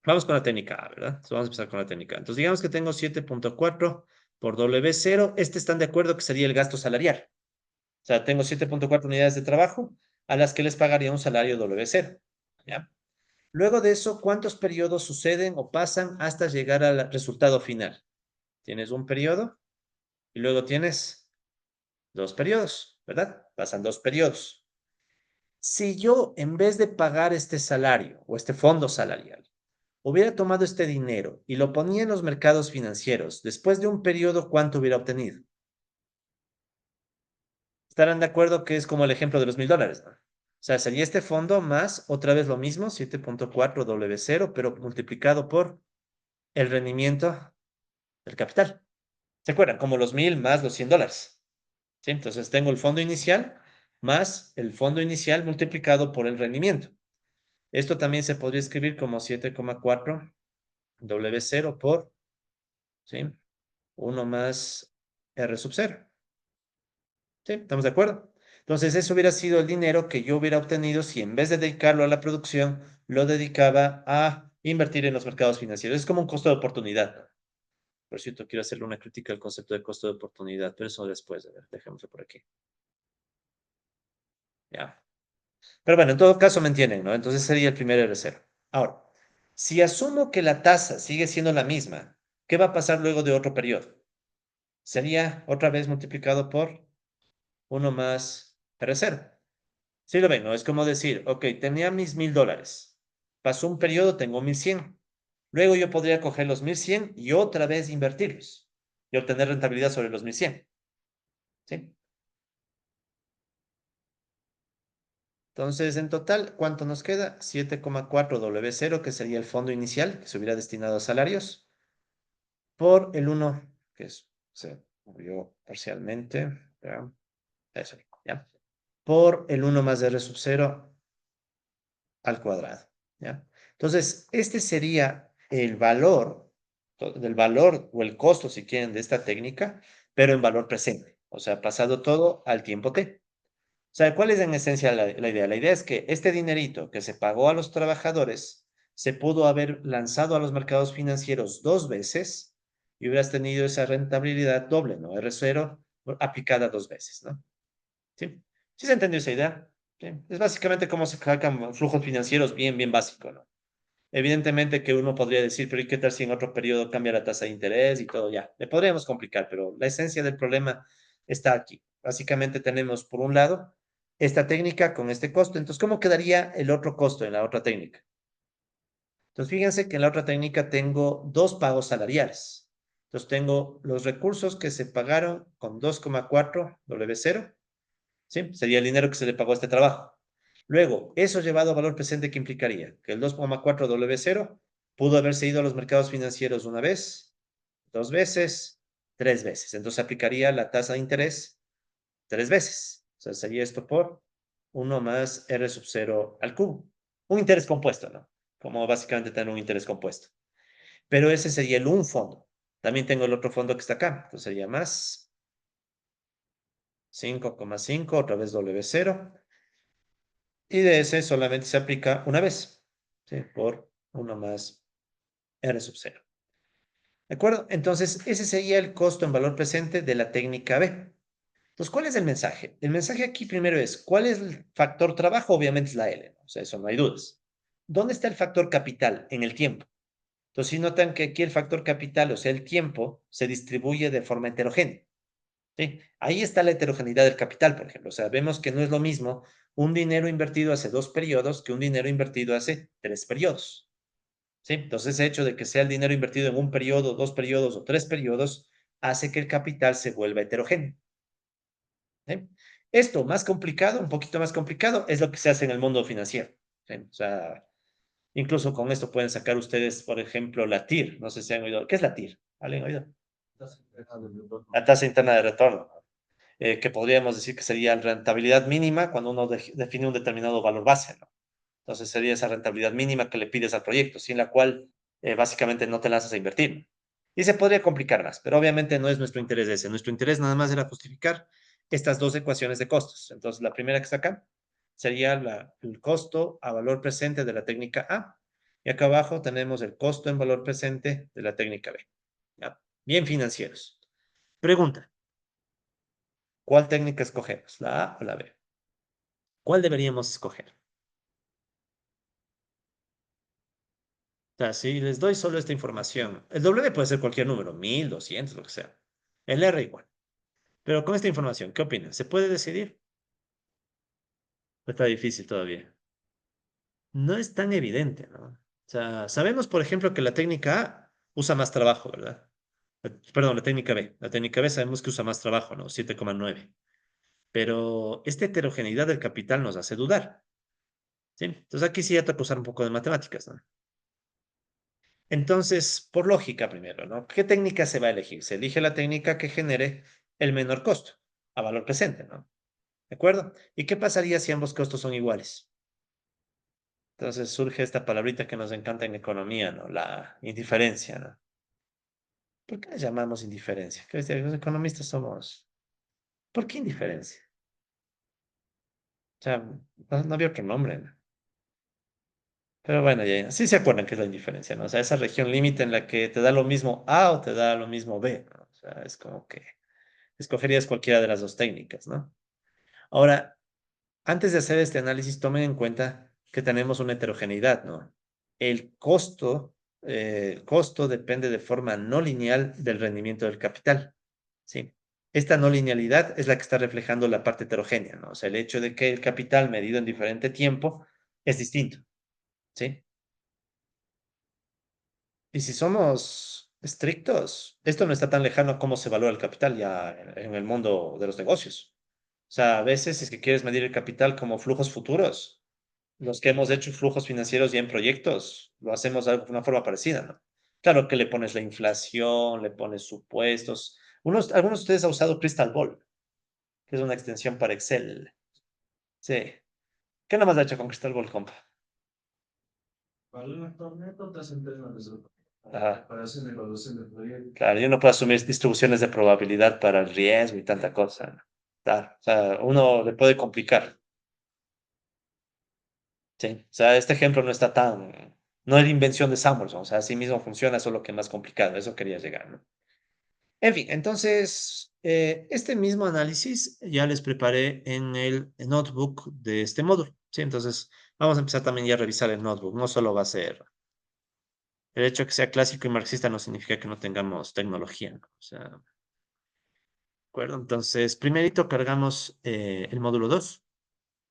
vamos con la técnica A, ¿verdad? Entonces, vamos a empezar con la técnica A. Entonces, digamos que tengo 7.4 por W0. Están de acuerdo que sería el gasto salarial. O sea, tengo 7.4 unidades de trabajo a las que les pagaría un salario W0. ¿Ya? Luego de eso, ¿cuántos periodos suceden o pasan hasta llegar al resultado final? Tienes un periodo y luego tienes dos periodos, ¿verdad? Pasan dos periodos. Si yo, en vez de pagar este salario o este fondo salarial, hubiera tomado este dinero y lo ponía en los mercados financieros, después de un periodo, ¿cuánto hubiera obtenido? Estarán de acuerdo que es como el ejemplo de los $1,000, ¿no? O sea, sería este fondo más otra vez lo mismo, 7.4 W0, pero multiplicado por el rendimiento del capital. ¿Se acuerdan? Como los 1,000 más los $100. ¿Sí? Entonces tengo el fondo inicial más el fondo inicial multiplicado por el rendimiento. Esto también se podría escribir como 7,4 W0 por, ¿sí? 1 más R sub 0. ¿Sí? ¿Estamos de acuerdo? Entonces, eso hubiera sido el dinero que yo hubiera obtenido si en vez de dedicarlo a la producción, lo dedicaba a invertir en los mercados financieros. Es como un costo de oportunidad. Por cierto, quiero hacerle una crítica al concepto de costo de oportunidad, pero eso después. A ver, dejémoslo por aquí. Ya. Pero bueno, en todo caso me entienden, ¿no? Entonces sería el primer R0. Ahora, si asumo que la tasa sigue siendo la misma, ¿qué va a pasar luego de otro periodo? Sería otra vez multiplicado por 1 más R0. Sí lo ven, ¿no? Es como decir, ok, tenía mis $1,000. Pasó un periodo, tengo 1,100. Luego yo podría coger los 1,100 y otra vez invertirlos y obtener rentabilidad sobre los 1,100. ¿Sí? Entonces, en total, ¿cuánto nos queda? 7,4 W0, que sería el fondo inicial, que se hubiera destinado a salarios, por el 1, que se movió parcialmente, ¿ya? Eso, ¿ya? Por el 1 más R sub 0 al cuadrado, ¿ya? Entonces, este sería el valor, del valor o el costo, si quieren, de esta técnica, pero en valor presente, o sea, pasado todo al tiempo t. O sea, ¿cuál es en esencia la idea? La idea es que este dinerito que se pagó a los trabajadores se pudo haber lanzado a los mercados financieros dos veces y hubieras tenido esa rentabilidad doble, ¿no? R0 aplicada dos veces, ¿no? ¿Sí? ¿Sí se entendió esa idea? Sí. Es básicamente cómo se calcan flujos financieros bien, bien básico, ¿no? Evidentemente que uno podría decir, pero ¿y qué tal si en otro periodo cambia la tasa de interés y todo ya? Le podríamos complicar, pero la esencia del problema está aquí. Básicamente tenemos, por un lado, esta técnica con este costo. Entonces, ¿cómo quedaría el otro costo en la otra técnica? Entonces, fíjense que en la otra técnica tengo dos pagos salariales. Entonces, tengo los recursos que se pagaron con 2,4 W0. ¿Sí? Sería el dinero que se le pagó a este trabajo. Luego, eso llevado a valor presente, ¿qué implicaría? Que el 2,4 W0 pudo haberse ido a los mercados financieros una vez, dos veces, tres veces. Entonces aplicaría la tasa de interés tres veces. O sea, sería esto por 1 más R sub 0 al cubo. Un interés compuesto, ¿no? Como básicamente tener un interés compuesto. Pero ese sería el un fondo. También tengo el otro fondo que está acá. Entonces sería más 5,5 otra vez W0. Y de ese solamente se aplica una vez, ¿sí? Por 1 más R sub 0. ¿De acuerdo? Entonces, ese sería el costo en valor presente de la técnica B. Entonces, ¿cuál es el mensaje? El mensaje aquí primero es, ¿cuál es el factor trabajo? Obviamente es la L, ¿no? O sea, eso no hay dudas. ¿Dónde está el factor capital? En el tiempo. Entonces, si notan que aquí el factor capital, o sea, el tiempo, se distribuye de forma heterogénea. ¿Sí? Ahí está la heterogeneidad del capital, por ejemplo. O sea, vemos que no es lo mismo un dinero invertido hace dos periodos que un dinero invertido hace tres periodos. ¿Sí? Entonces, ese hecho de que sea el dinero invertido en un periodo, dos periodos o tres periodos, hace que el capital se vuelva heterogéneo. ¿Sí? Esto más complicado, un poquito más complicado, es lo que se hace en el mundo financiero. ¿Sí? O sea, Incluso con esto pueden sacar ustedes, por ejemplo, la TIR. No sé si han oído. ¿Qué es la TIR? ¿Alguien ha oído? La tasa interna de retorno, que podríamos decir que sería la rentabilidad mínima cuando uno define un determinado valor base, ¿no? Entonces sería esa rentabilidad mínima que le pides al proyecto, sin la cual básicamente no te lanzas a invertir. Y se podría complicar más, pero obviamente no es nuestro interés ese. Nuestro interés nada más era justificar estas dos ecuaciones de costos. Entonces, la primera que está acá sería el costo a valor presente de la técnica A. Y acá abajo tenemos el costo en valor presente de la técnica B. ¿Ya? Bien financieros. Pregunta, ¿cuál técnica escogemos? ¿La A o la B? ¿Cuál deberíamos escoger? O sea, si les doy solo esta información, el W puede ser cualquier número, 1200, lo que sea. El R igual. Pero con esta información, ¿qué opinan? ¿Se puede decidir? Está difícil todavía. No es tan evidente, ¿no? O sea, sabemos, por ejemplo, que la técnica A usa más trabajo, ¿verdad? Perdón, la técnica B. La técnica B sabemos que usa más trabajo, ¿no? 7,9. Pero esta heterogeneidad del capital nos hace dudar, ¿sí? Entonces aquí sí ya toca usar un poco de matemáticas, ¿no? Entonces, por lógica primero, ¿no? ¿Qué técnica se va a elegir? Se elige la técnica que genere el menor costo a valor presente, ¿no? ¿De acuerdo? ¿Y qué pasaría si ambos costos son iguales? Entonces surge esta palabrita que nos encanta en economía, ¿no? La indiferencia, ¿no? ¿Por qué le llamamos indiferencia? ¿Qué decir? Los economistas somos... ¿Por qué indiferencia? O sea, no había otro nombre, ¿no? Pero bueno, ya, sí se acuerdan que es la indiferencia, ¿no? O sea, esa región límite en la que te da lo mismo A o te da lo mismo B, ¿no? O sea, es como que escogerías cualquiera de las dos técnicas, ¿no? Ahora, antes de hacer este análisis, tomen en cuenta que tenemos una heterogeneidad, ¿no? El costo depende de forma no lineal del rendimiento del capital, ¿sí? Esta no linealidad es la que está reflejando la parte heterogénea, ¿no? O sea, el hecho de que el capital medido en diferente tiempo es distinto, ¿sí? Y si somos estrictos, esto no está tan lejano a cómo se valora el capital ya en el mundo de los negocios. O sea, a veces, si es que quieres medir el capital como flujos futuros, los que hemos hecho flujos financieros ya en proyectos, lo hacemos de una forma parecida, ¿no? Claro que le pones la inflación, le pones supuestos. Algunos de ustedes han usado Crystal Ball, que es una extensión para Excel. Sí. ¿Qué nada más ha hecho con Crystal Ball, compa? Ajá. Claro, yo no puedo asumir distribuciones de probabilidad para el riesgo y tanta cosa, ¿no? Claro, o sea, uno le puede complicar. Sí, o sea, este ejemplo no está tan, no es invención de Samuelson, o sea, así mismo funciona, solo que más complicado, eso quería llegar, ¿no? En fin, entonces, este mismo análisis ya les preparé en el notebook de este módulo, ¿sí? Entonces, vamos a empezar también ya a revisar el notebook, no solo va a ser, el hecho de que sea clásico y marxista no significa que no tengamos tecnología, ¿no? O sea, ¿de acuerdo? Entonces, primerito cargamos el módulo 2.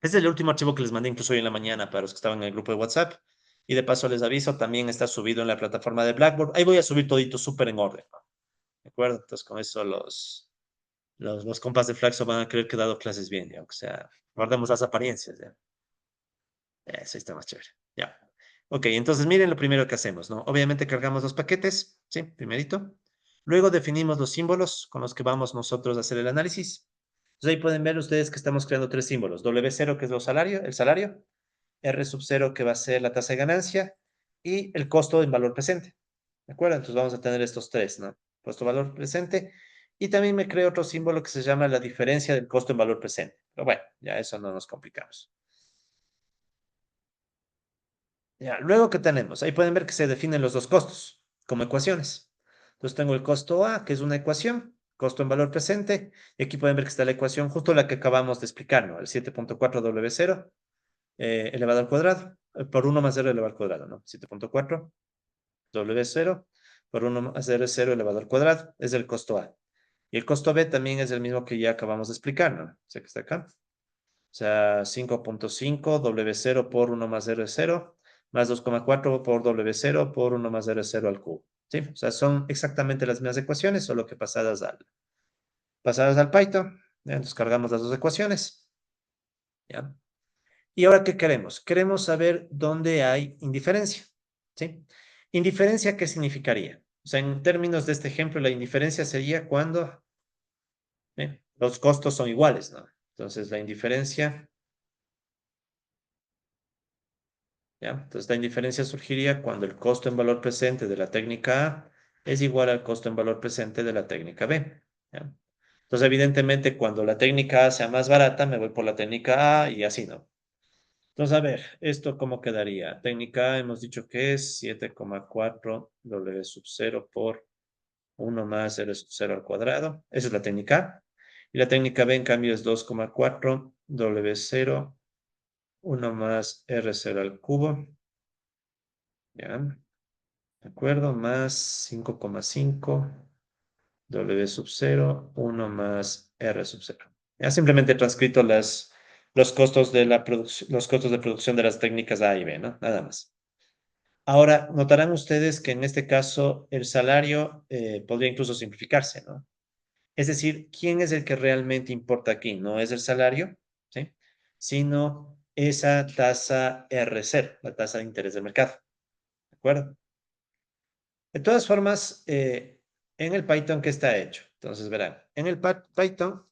Este es el último archivo que les mandé incluso hoy en la mañana para los que estaban en el grupo de WhatsApp. Y de paso les aviso, también está subido en la plataforma de Blackboard. Ahí voy a subir todito súper en orden, ¿no? ¿De acuerdo? Entonces con eso los compas de Flaxo van a creer que he dado clases bien, ya. O sea, guardemos las apariencias, ya. Eso está más chévere. Ya. Ok, entonces miren lo primero que hacemos, ¿no? Obviamente cargamos los paquetes, ¿sí? Primerito. Luego definimos los símbolos con los que vamos nosotros a hacer el análisis. Entonces ahí pueden ver ustedes que estamos creando tres símbolos. W0, que es el salario. R sub 0, que va a ser la tasa de ganancia. Y el costo en valor presente. ¿De acuerdo? Entonces vamos a tener estos tres, ¿no? Costo valor presente. Y también me creo otro símbolo que se llama la diferencia del costo en valor presente. Pero bueno, ya eso no nos complicamos. Ya, luego, ¿qué tenemos? Ahí pueden ver que se definen los dos costos como ecuaciones. Entonces tengo el costo A, que es una ecuación, costo en valor presente, y aquí pueden ver que está la ecuación justo la que acabamos de explicar, ¿no? El 7,4 W0 elevado al cuadrado, por 1 más 0 elevado al cuadrado, ¿no? 7,4 W0 por 1 más 0 elevado al cuadrado, es el costo A. Y el costo B también es el mismo que ya acabamos de explicar, ¿no? O sea, que está acá. O sea, 5,5 W0 por 1 más 0 es 0, más 2,4 por W0 por 1 más 0 es 0 al cubo. ¿Sí? O sea, son exactamente las mismas ecuaciones, solo que pasadas al Python. ¿Ya? Entonces cargamos las dos ecuaciones. ¿Ya? ¿Y ahora qué queremos? Queremos saber dónde hay indiferencia, ¿sí? ¿Indiferencia qué significaría? O sea, en términos de este ejemplo, la indiferencia sería cuando los costos son iguales, ¿no? Entonces, la indiferencia, ¿ya? Entonces, la indiferencia surgiría cuando el costo en valor presente de la técnica A es igual al costo en valor presente de la técnica B, ¿ya? Entonces, evidentemente, cuando la técnica A sea más barata, me voy por la técnica A y así, ¿no? Entonces, a ver, ¿esto cómo quedaría? Técnica A hemos dicho que es 7,4 W sub 0 por 1 más R sub 0 al cuadrado. Esa es la técnica A. Y la técnica B, en cambio, es 2,4 W 0, 1 más R 0 al cubo. ¿Ya? ¿De acuerdo? Más 5,5 W sub 0, 1 más R sub 0. Ya simplemente he transcrito los costos de la los costos de producción de las técnicas A y B, ¿no? Nada más. Ahora, notarán ustedes que en este caso el salario podría incluso simplificarse, ¿no? Es decir, ¿quién es el que realmente importa aquí? No es el salario, ¿sí? Sino esa tasa R0, la tasa de interés del mercado, ¿de acuerdo? De todas formas, en el Python, ¿qué está hecho? Entonces, verán, en el Python,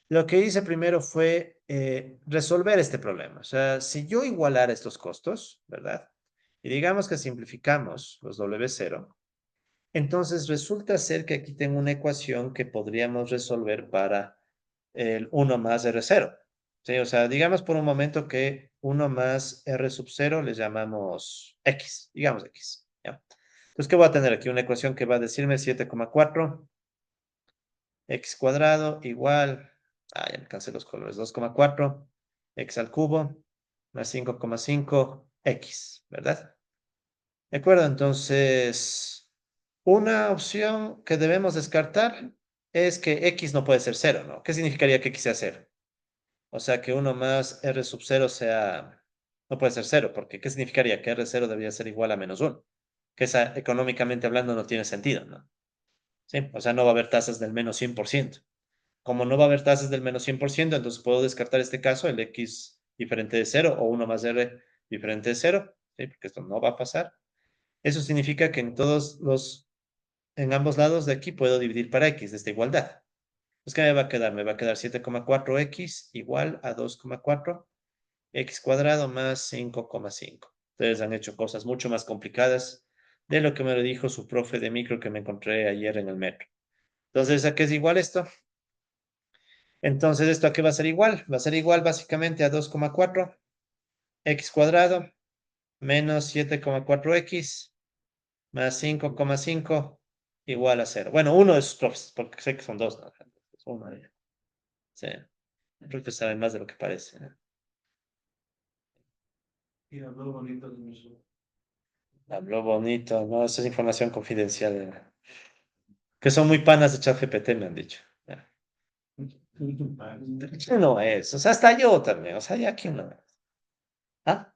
lo que hice primero fue resolver este problema. O sea, si yo igualara estos costos, ¿verdad? Y digamos que simplificamos los W0, entonces resulta ser que aquí tengo una ecuación que podríamos resolver para el 1 más R0. ¿Sí? O sea, digamos por un momento que 1 más R sub 0 le llamamos X, digamos X. ¿Ya? Entonces, ¿qué voy a tener aquí? Una ecuación que va a decirme 7,4 X cuadrado igual, ya me cansé los colores, 2,4 X al cubo más 5,5 X, ¿verdad? De acuerdo, entonces, una opción que debemos descartar es que X no puede ser cero, ¿no? ¿Qué significaría que X sea cero? O sea, que uno más R sub cero sea, no puede ser cero, porque ¿qué significaría? Que R0 debería ser igual a menos uno, que esa, económicamente hablando, no tiene sentido, ¿no? Sí, o sea, no va a haber tasas del menos 100%. Como no va a haber tasas del menos 100%, entonces puedo descartar este caso, el X diferente de cero o uno más R diferente de cero, ¿sí? Porque esto no va a pasar. Eso significa que en ambos lados de aquí puedo dividir para X de esta igualdad. Pues, ¿qué me va a quedar? Me va a quedar 7,4X igual a 2,4 X cuadrado más 5,5. Ustedes han hecho cosas mucho más complicadas de lo que me lo dijo su profe de micro que me encontré ayer en el metro. Entonces, ¿a qué es igual esto? Entonces, ¿esto a qué va a ser igual? Va a ser igual básicamente a 2,4 X cuadrado menos 7,4X más 5,5 igual a 0. Bueno, uno de sus profes, porque sé que son dos, ¿no? Uno de ellos. Sí, el profe sabe más de lo que parece, ¿no? Y habló bonito de mí. Habló bonito, no, eso es información confidencial. Que son muy panas de ChatGPT, me han dicho. Ya. ¿Quién no es? O sea, hasta yo también. O sea, ya quién no es. ¿Ah?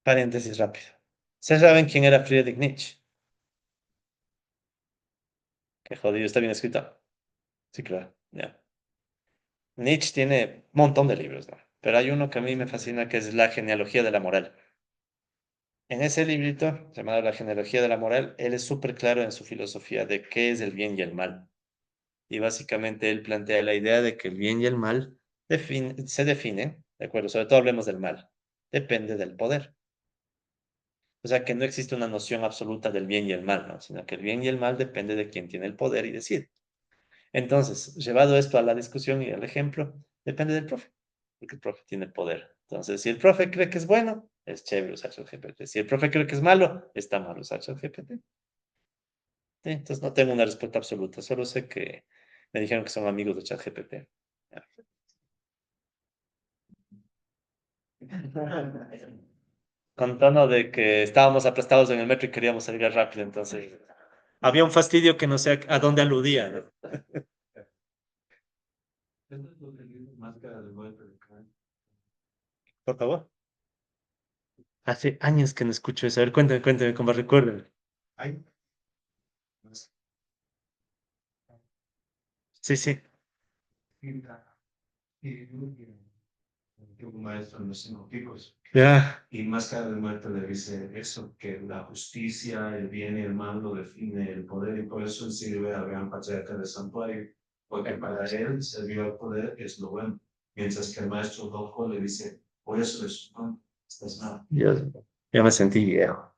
Paréntesis rápido. ¿Ustedes saben quién era Friedrich Nietzsche? Qué jodido, está bien escrito. Sí, claro. Ya. Nietzsche tiene un montón de libros, ¿no? Pero hay uno que a mí me fascina que es La genealogía de la moral. En ese librito, llamado La genealogía de la moral, él es súper claro en su filosofía de qué es el bien y el mal. Y básicamente él plantea la idea de que el bien y el mal se definen, ¿de acuerdo? Sobre todo hablemos del mal. Depende del poder. O sea, que no existe una noción absoluta del bien y el mal, ¿no? Sino que el bien y el mal depende de quien tiene el poder y decide. Entonces, llevado esto a la discusión y al ejemplo, depende del profe, porque el profe tiene el poder. Entonces, si el profe cree que es bueno, es chévere usar ChatGPT. Si el profe cree que es malo, está mal usar ChatGPT. ¿Sí? Entonces, no tengo una respuesta absoluta, solo sé que me dijeron que son amigos de ChatGPT. Ya. Con tono de que estábamos aplastados en el metro y queríamos salir rápido, entonces había un fastidio que no sé a dónde aludía, ¿no? Por favor. Hace años que no escucho eso. A ver, cuéntame, cuéntame, cómo recuerden. Ay, sí, sí. Un maestro en los científicos. Ya. Y más tarde muerto le dice eso, que la justicia, el bien y el mal lo define el poder, y por eso él sirve al gran patriarca del santuario, porque para él servir al poder es lo bueno, mientras que el maestro loco le dice, por eso es bueno, estás mal. Dios, ya me sentí viejo.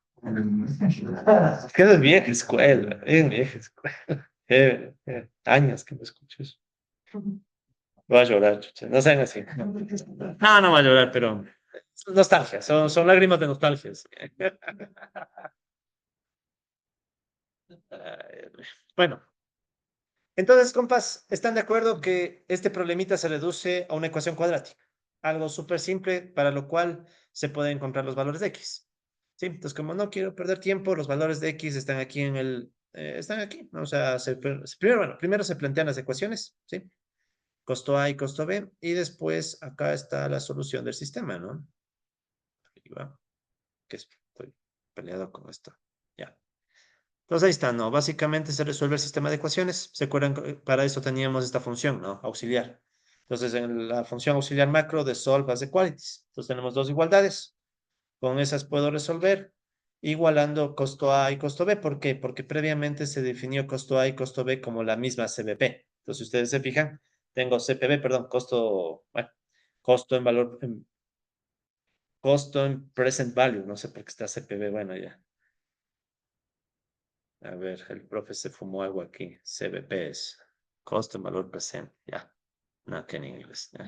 Es que es vieja escuela, es vieja escuela. Años que no escucho eso. Voy a llorar, chucha. No sean así. No, no va a llorar, pero nostalgia, son lágrimas de nostalgia. Sí. Bueno, entonces, compas, ¿están de acuerdo que este problemita se reduce a una ecuación cuadrática? Algo súper simple para lo cual se pueden encontrar los valores de x. ¿Sí? Entonces, como no quiero perder tiempo, los valores de x están aquí están aquí, ¿no? O sea, primero, bueno, primero se plantean las ecuaciones, ¿sí? Costo A y costo B, y después acá está la solución del sistema, ¿no? Ahí va, que estoy peleado con esto. Ya. Entonces ahí está, ¿no? Básicamente se resuelve el sistema de ecuaciones. ¿Se acuerdan? Para eso teníamos esta función, ¿no? Auxiliar. Entonces, en la función auxiliar macro de solve as the quantities. Entonces tenemos dos igualdades. Con esas puedo resolver igualando costo A y costo B. ¿Por qué? Porque previamente se definió costo A y costo B como la misma CBP. Entonces, si ustedes se fijan, tengo CPB, perdón, bueno, costo en valor, costo en present value. No sé por qué está CPB, bueno, ya. A ver, el profe se fumó algo aquí. CBP es costo en valor presente. Ya, no, que en inglés. Ya,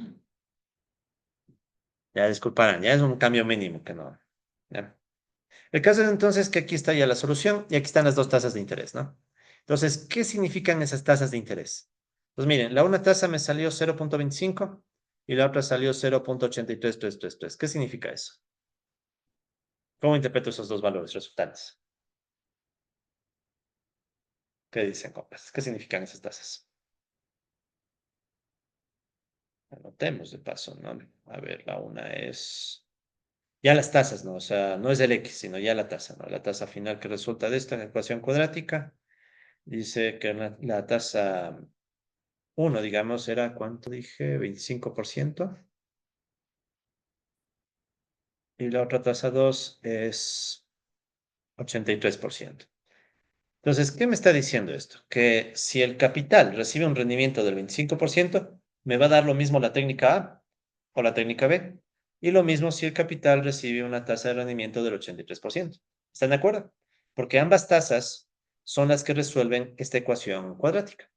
ya disculparán, ya es un cambio mínimo que no. Ya. El caso es entonces que aquí está ya la solución y aquí están las dos tasas de interés, ¿no? Entonces, ¿qué significan esas tasas de interés? Pues miren, la una tasa me salió 0,25 y la otra salió 0,83333. ¿Qué significa eso? ¿Cómo interpreto esos dos valores resultantes? ¿Qué dicen, compas? ¿Qué significan esas tasas? Anotemos de paso, ¿no? A ver, la una es ya las tasas, ¿no? O sea, no es el X, sino ya la tasa, ¿no? La tasa final que resulta de esta ecuación cuadrática dice que la tasa uno, digamos, era, ¿cuánto dije? 25%. Y la otra tasa 2 es 83%. Entonces, ¿qué me está diciendo esto? Que si el capital recibe un rendimiento del 25%, me va a dar lo mismo la técnica A o la técnica B. Y lo mismo si el capital recibe una tasa de rendimiento del 83%. ¿Están de acuerdo? Porque ambas tasas son las que resuelven esta ecuación cuadrática.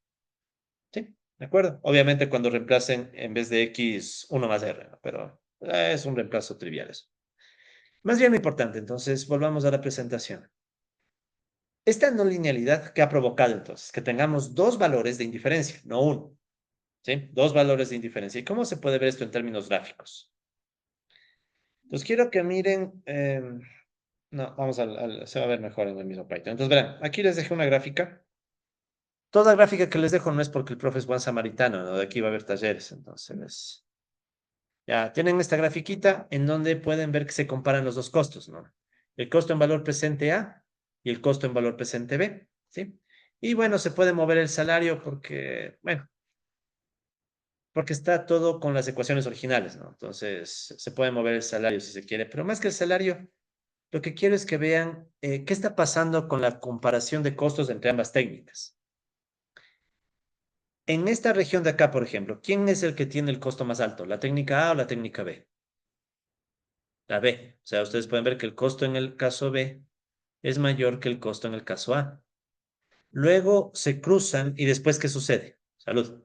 ¿Sí? ¿De acuerdo? Obviamente cuando reemplacen en vez de X, uno más R, ¿no? Pero es un reemplazo trivial eso. Más bien lo importante, entonces, volvamos a la presentación. Esta no linealidad que ha provocado entonces que tengamos dos valores de indiferencia, no uno, ¿sí? Dos valores de indiferencia. ¿Y cómo se puede ver esto en términos gráficos? Entonces quiero que miren, no, se va a ver mejor en el mismo Python. Entonces verán, aquí les dejé una gráfica. Toda gráfica que les dejo no es porque el profe es buen samaritano, ¿no? De aquí va a haber talleres, entonces. Ya, tienen esta grafiquita en donde pueden ver que se comparan los dos costos, ¿no? El costo en valor presente A y el costo en valor presente B, ¿sí? Y bueno, se puede mover el salario porque, bueno, porque está todo con las ecuaciones originales, ¿no? Entonces, se puede mover el salario si se quiere, pero más que el salario, lo que quiero es que vean qué está pasando con la comparación de costos entre ambas técnicas. En esta región de acá, por ejemplo, ¿quién es el que tiene el costo más alto? ¿La técnica A o la técnica B? La B. O sea, ustedes pueden ver que el costo en el caso B es mayor que el costo en el caso A. Luego se cruzan y después, ¿qué sucede? Salud.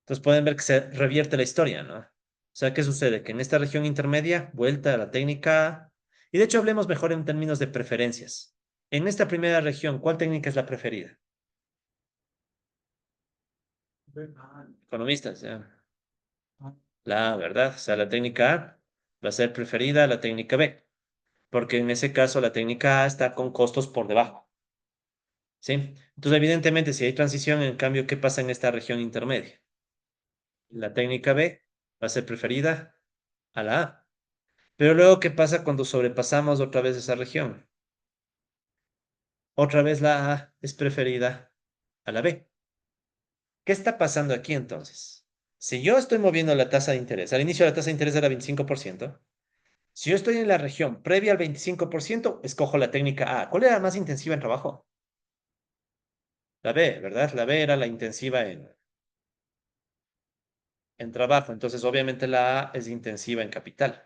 Entonces pueden ver que se revierte la historia, ¿no? O sea, ¿qué sucede? Que en esta región intermedia, vuelta a la técnica A, y de hecho hablemos mejor en términos de preferencias. En esta primera región, ¿cuál técnica es la preferida? Economistas, ya. La ¿verdad? O sea, la técnica A va a ser preferida a la técnica B, porque en ese caso la técnica A está con costos por debajo. ¿Sí? Entonces, evidentemente, si hay transición, en cambio, ¿qué pasa en esta región intermedia? La técnica B va a ser preferida a la A. Pero luego, ¿qué pasa cuando sobrepasamos otra vez esa región? Otra vez la A es preferida a la B. ¿Qué está pasando aquí entonces? Si yo estoy moviendo la tasa de interés, al inicio la tasa de interés era 25%. Si yo estoy en la región previa al 25%, escojo la técnica A. ¿Cuál era la más intensiva en trabajo? La B, ¿verdad? La B era la intensiva en trabajo. Entonces, obviamente la A es intensiva en capital.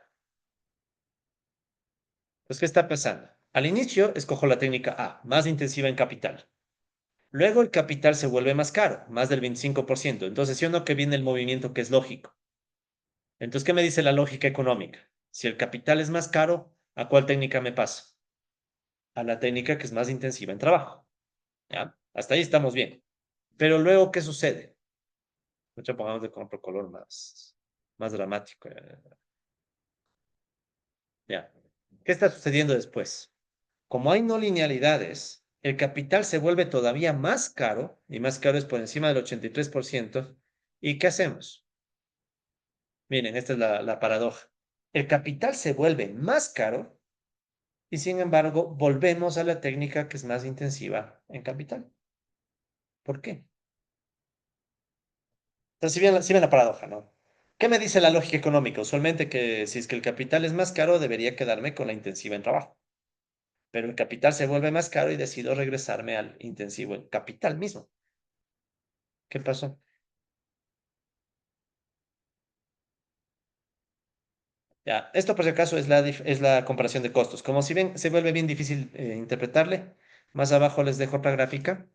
Entonces, ¿qué está pasando? Al inicio, escojo la técnica A, más intensiva en capital. Luego el capital se vuelve más caro, más del 25%. Entonces, ¿sí o no que viene el movimiento que es lógico? Entonces, ¿qué me dice la lógica económica? Si el capital es más caro, ¿a cuál técnica me paso? A la técnica que es más intensiva en trabajo. ¿Ya? Hasta ahí estamos bien. Pero luego, ¿qué sucede? Mucho pongamos de otro color más dramático. ¿Ya? ¿Qué está sucediendo después? Como hay no linealidades, el capital se vuelve todavía más caro, y más caro es por encima del 83%. ¿Y qué hacemos? Miren, esta es la paradoja. El capital se vuelve más caro y sin embargo volvemos a la técnica que es más intensiva en capital. ¿Por qué? Entonces, si ven la paradoja, ¿no? ¿Qué me dice la lógica económica? Usualmente que si es que el capital es más caro, debería quedarme con la intensiva en trabajo. Pero el capital se vuelve más caro y decido regresarme al intensivo en capital mismo. ¿Qué pasó? Ya, esto por si acaso es la comparación de costos. Como si ven, se vuelve bien difícil interpretarle. Más abajo les dejo otra gráfica.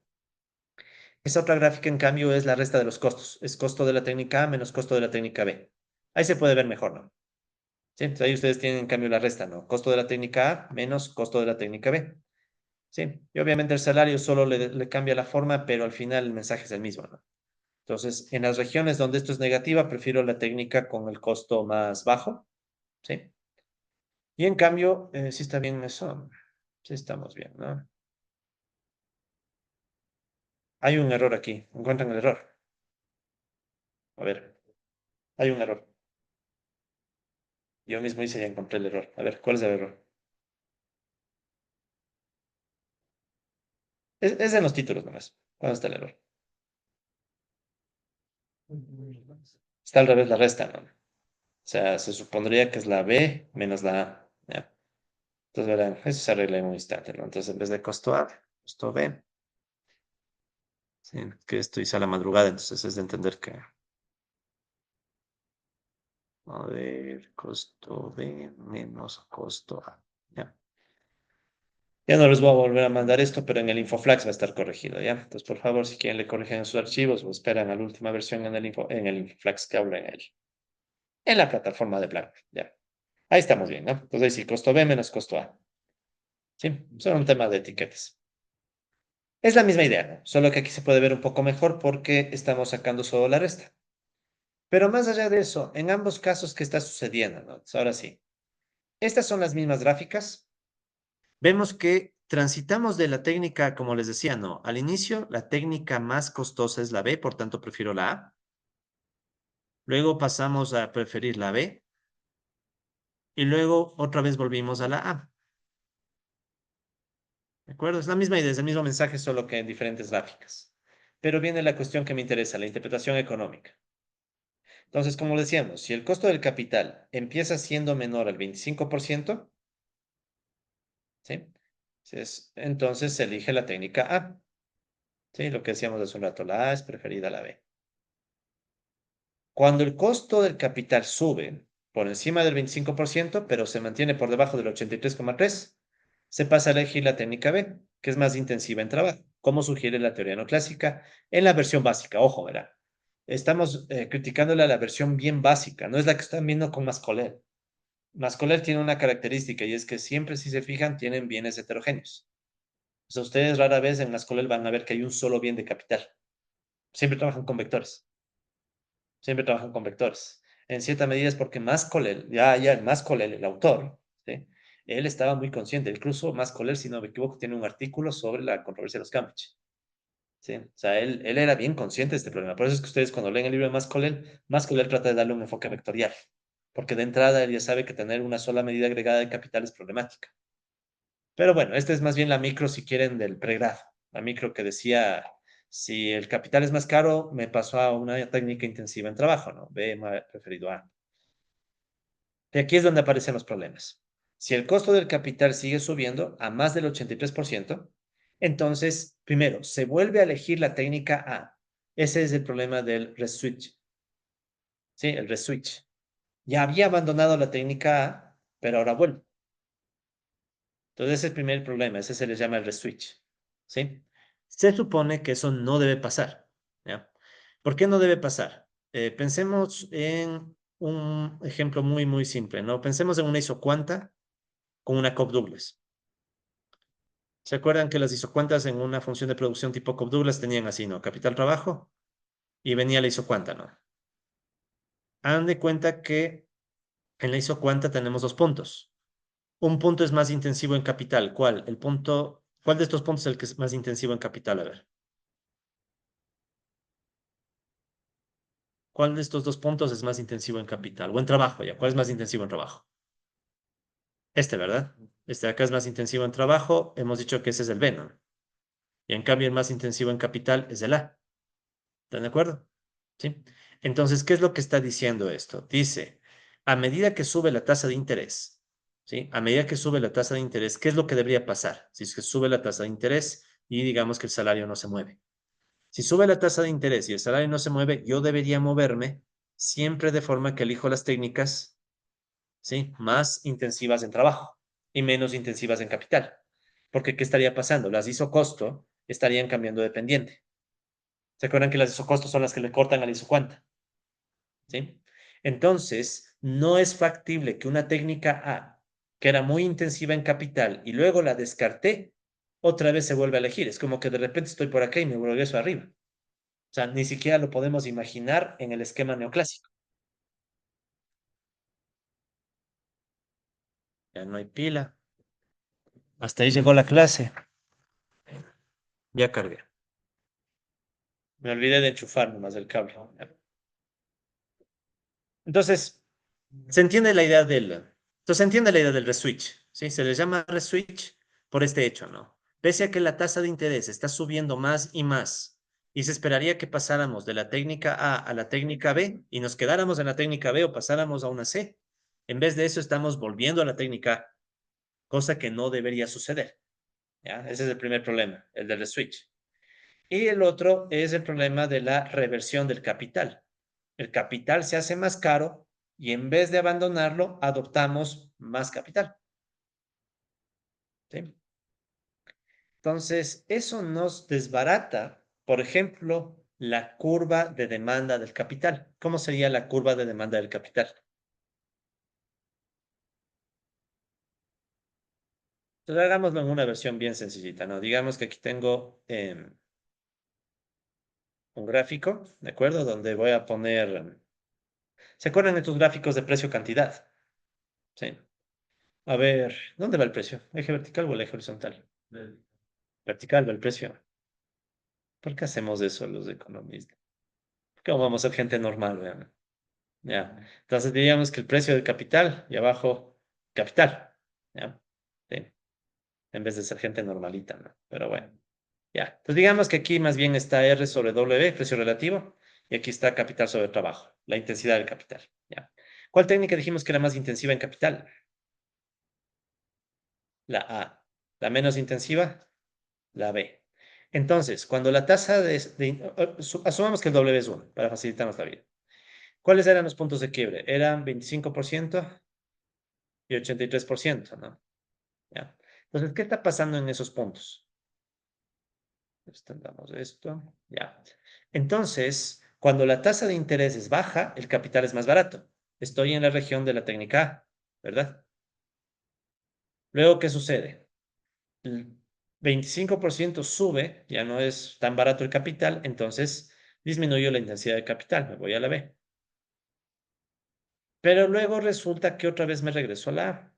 Esa otra gráfica, en cambio, es la resta de los costos. Es costo de la técnica A menos costo de la técnica B. Ahí se puede ver mejor, ¿no? Sí, entonces ahí ustedes tienen, en cambio, la resta, ¿no? Costo de la técnica A menos costo de la técnica B. Sí, y obviamente el salario solo le cambia la forma, pero al final el mensaje es el mismo, ¿no? Entonces, en las regiones donde esto es negativa, prefiero la técnica con el costo más bajo, ¿sí? Y en cambio, sí está bien eso. Sí estamos bien, ¿no? Hay un error aquí. ¿Encuentran el error? A ver, hay un error. Yo mismo hice y encontré el error. A ver, ¿cuál es el error? Es en los títulos nomás. ¿Dónde está el error? Está al revés la resta, ¿no? O sea, se supondría que es la B menos la A. ¿Ya? Entonces, verán, eso se arregla en un instante, ¿no? Entonces, en vez de costo A, costo B. Sí, que esto hice a la madrugada, entonces es de entender que. A ver, costo B menos costo A. Ya. Ya no les voy a volver a mandar esto, pero en el Infoflax va a estar corregido, ¿ya? Entonces, por favor, si quieren, le corrigen en sus archivos o esperan a la última versión en el Infoflax que hablo en la plataforma de Blackboard, ¿ya? Ahí estamos bien, ¿no? Entonces, ahí sí, costo B menos costo A. Sí, son un tema de etiquetas. Es la misma idea, ¿no? Solo que aquí se puede ver un poco mejor porque estamos sacando solo la resta. Pero más allá de eso, en ambos casos, ¿qué está sucediendo, no? Entonces, ahora sí, estas son las mismas gráficas. Vemos que transitamos de la técnica, como les decía, no. Al inicio, la técnica más costosa es la B, por tanto prefiero la A. Luego pasamos a preferir la B y luego otra vez volvimos a la A. ¿De acuerdo? Es la misma idea, es el mismo mensaje, solo que en diferentes gráficas. Pero viene la cuestión que me interesa, la interpretación económica. Entonces, como decíamos, si el costo del capital empieza siendo menor al 25%, ¿sí? Entonces se elige la técnica A. ¿Sí? Lo que decíamos hace un rato, la A es preferida a la B. Cuando el costo del capital sube por encima del 25%, pero se mantiene por debajo del 83,3%, se pasa a elegir la técnica B, que es más intensiva en trabajo, como sugiere la teoría no clásica en la versión básica. Ojo, verá. Estamos criticándole a la versión bien básica, no es la que están viendo con Mascoler. Mascoler tiene una característica y es que siempre, si se fijan, tienen bienes heterogéneos. O sea, ustedes rara vez en Mascoler van a ver que hay un solo bien de capital. Siempre trabajan con vectores. Siempre trabajan con vectores. En cierta medida es porque Mascolel, ya Mascolel, el autor, ¿sí? Él estaba muy consciente. Incluso Mascolel, si no me equivoco, tiene un artículo sobre la controversia de los Cambridge. ¿Sí? O sea, él era bien consciente de este problema. Por eso es que ustedes cuando leen el libro de Mascolel, Mascolel trata de darle un enfoque vectorial. porque de entrada él ya sabe que tener una sola medida agregada de capital es problemática. Pero bueno, esta es más bien la micro, si quieren, del pregrado. La micro que decía, si el capital es más caro, me paso a una técnica intensiva en trabajo, ¿no? B referido a. Y aquí es donde aparecen los problemas. Si el costo del capital sigue subiendo a más del 83%, entonces, primero, se vuelve a elegir la técnica A. Ese es el problema del reswitch. ¿Sí? El reswitch. Ya había abandonado la técnica A, pero ahora vuelve. Entonces, ese es el primer problema. Ese se le llama el reswitch. ¿Sí? Se supone que eso no debe pasar. ¿Ya? ¿Por qué no debe pasar? Pensemos en un ejemplo muy, muy simple, ¿no? Pensemos en una isocuanta con una Cobb Douglas. ¿Se acuerdan que las isocuantas en una función de producción tipo Cobb Douglas tenían así, ¿no? Capital trabajo y venía la isocuanta, ¿no? Hagan de cuenta que en la isocuanta tenemos dos puntos. Un punto es más intensivo en capital. ¿Cuál? ¿Cuál de estos puntos es el que es más intensivo en capital? A ver. ¿Cuál de estos dos puntos es más intensivo en capital? O en trabajo, ya. ¿Cuál es más intensivo en trabajo? Este, ¿verdad? Este de acá es más intensivo en trabajo. Hemos dicho que ese es el B, ¿no? Y en cambio el más intensivo en capital es el A. ¿Están de acuerdo? ¿Sí? Entonces, ¿qué es lo que está diciendo esto? Dice, a medida que sube la tasa de interés, ¿sí? A medida que sube la tasa de interés, ¿qué es lo que debería pasar? Si es que sube la tasa de interés y digamos que el salario no se mueve. Si sube la tasa de interés y el salario no se mueve, yo debería moverme siempre de forma que elijo las técnicas, ¿sí? Más intensivas en trabajo y menos intensivas en capital. Porque, ¿qué estaría pasando? Las isocosto estarían cambiando de pendiente. ¿Se acuerdan que las isocostos son las que le cortan a la isocuanta? ¿Sí? Entonces, no es factible que una técnica A, que era muy intensiva en capital y luego la descarté, otra vez se vuelve a elegir. Es como que de repente estoy por acá y me regreso arriba. O sea, ni siquiera lo podemos imaginar en el esquema neoclásico. Ya no hay pila. Hasta ahí llegó la clase. Ya cargué. Me olvidé de enchufar nomás el cable. Entonces, se entiende la idea se entiende la idea del reswitch, ¿sí? Se le llama reswitch por este hecho, ¿no? Pese a que la tasa de interés está subiendo más y más, y se esperaría que pasáramos de la técnica A la técnica B y nos quedáramos en la técnica B o pasáramos a una C. En vez de eso, estamos volviendo a la técnica A, cosa que no debería suceder, ¿ya? Ese es el primer problema, el del reswitch. Y el otro es el problema de la reversión del capital. El capital se hace más caro y en vez de abandonarlo, adoptamos más capital. ¿Sí? Entonces, eso nos desbarata, por ejemplo, la curva de demanda del capital. ¿Cómo sería la curva de demanda del capital? Entonces, hagámoslo en una versión bien sencillita, ¿no? Digamos que aquí tengo un gráfico, ¿de acuerdo? Donde voy a poner, ¿se acuerdan de tus gráficos de precio-cantidad? Sí. A ver, ¿dónde va el precio? ¿Eje vertical o el eje horizontal? Vertical va el precio. ¿Por qué hacemos eso los economistas? ¿Cómo vamos a ser gente normal, vean? Ya. Entonces diríamos que el precio del capital y abajo capital. ¿Ya? Sí. En vez de ser gente normalita, ¿no? Pero bueno, ya. Entonces digamos que aquí más bien está R sobre W, precio relativo, y aquí está capital sobre trabajo, la intensidad del capital. ¿Ya? ¿Cuál técnica dijimos que era más intensiva en capital? La A. ¿La menos intensiva? La B. Entonces, cuando la tasa asumamos que el W es 1 para facilitarnos la vida. ¿Cuáles eran los puntos de quiebre? Eran 25% y 83%, ¿no? ¿Ya? Entonces, ¿qué está pasando en esos puntos? Extendamos esto, ya. Entonces, cuando la tasa de interés es baja, el capital es más barato. Estoy en la región de la técnica A, ¿verdad? Luego, ¿qué sucede? El 25% sube, ya no es tan barato el capital, entonces disminuyo la intensidad de capital, me voy a la B. Pero luego resulta que otra vez me regreso a la A.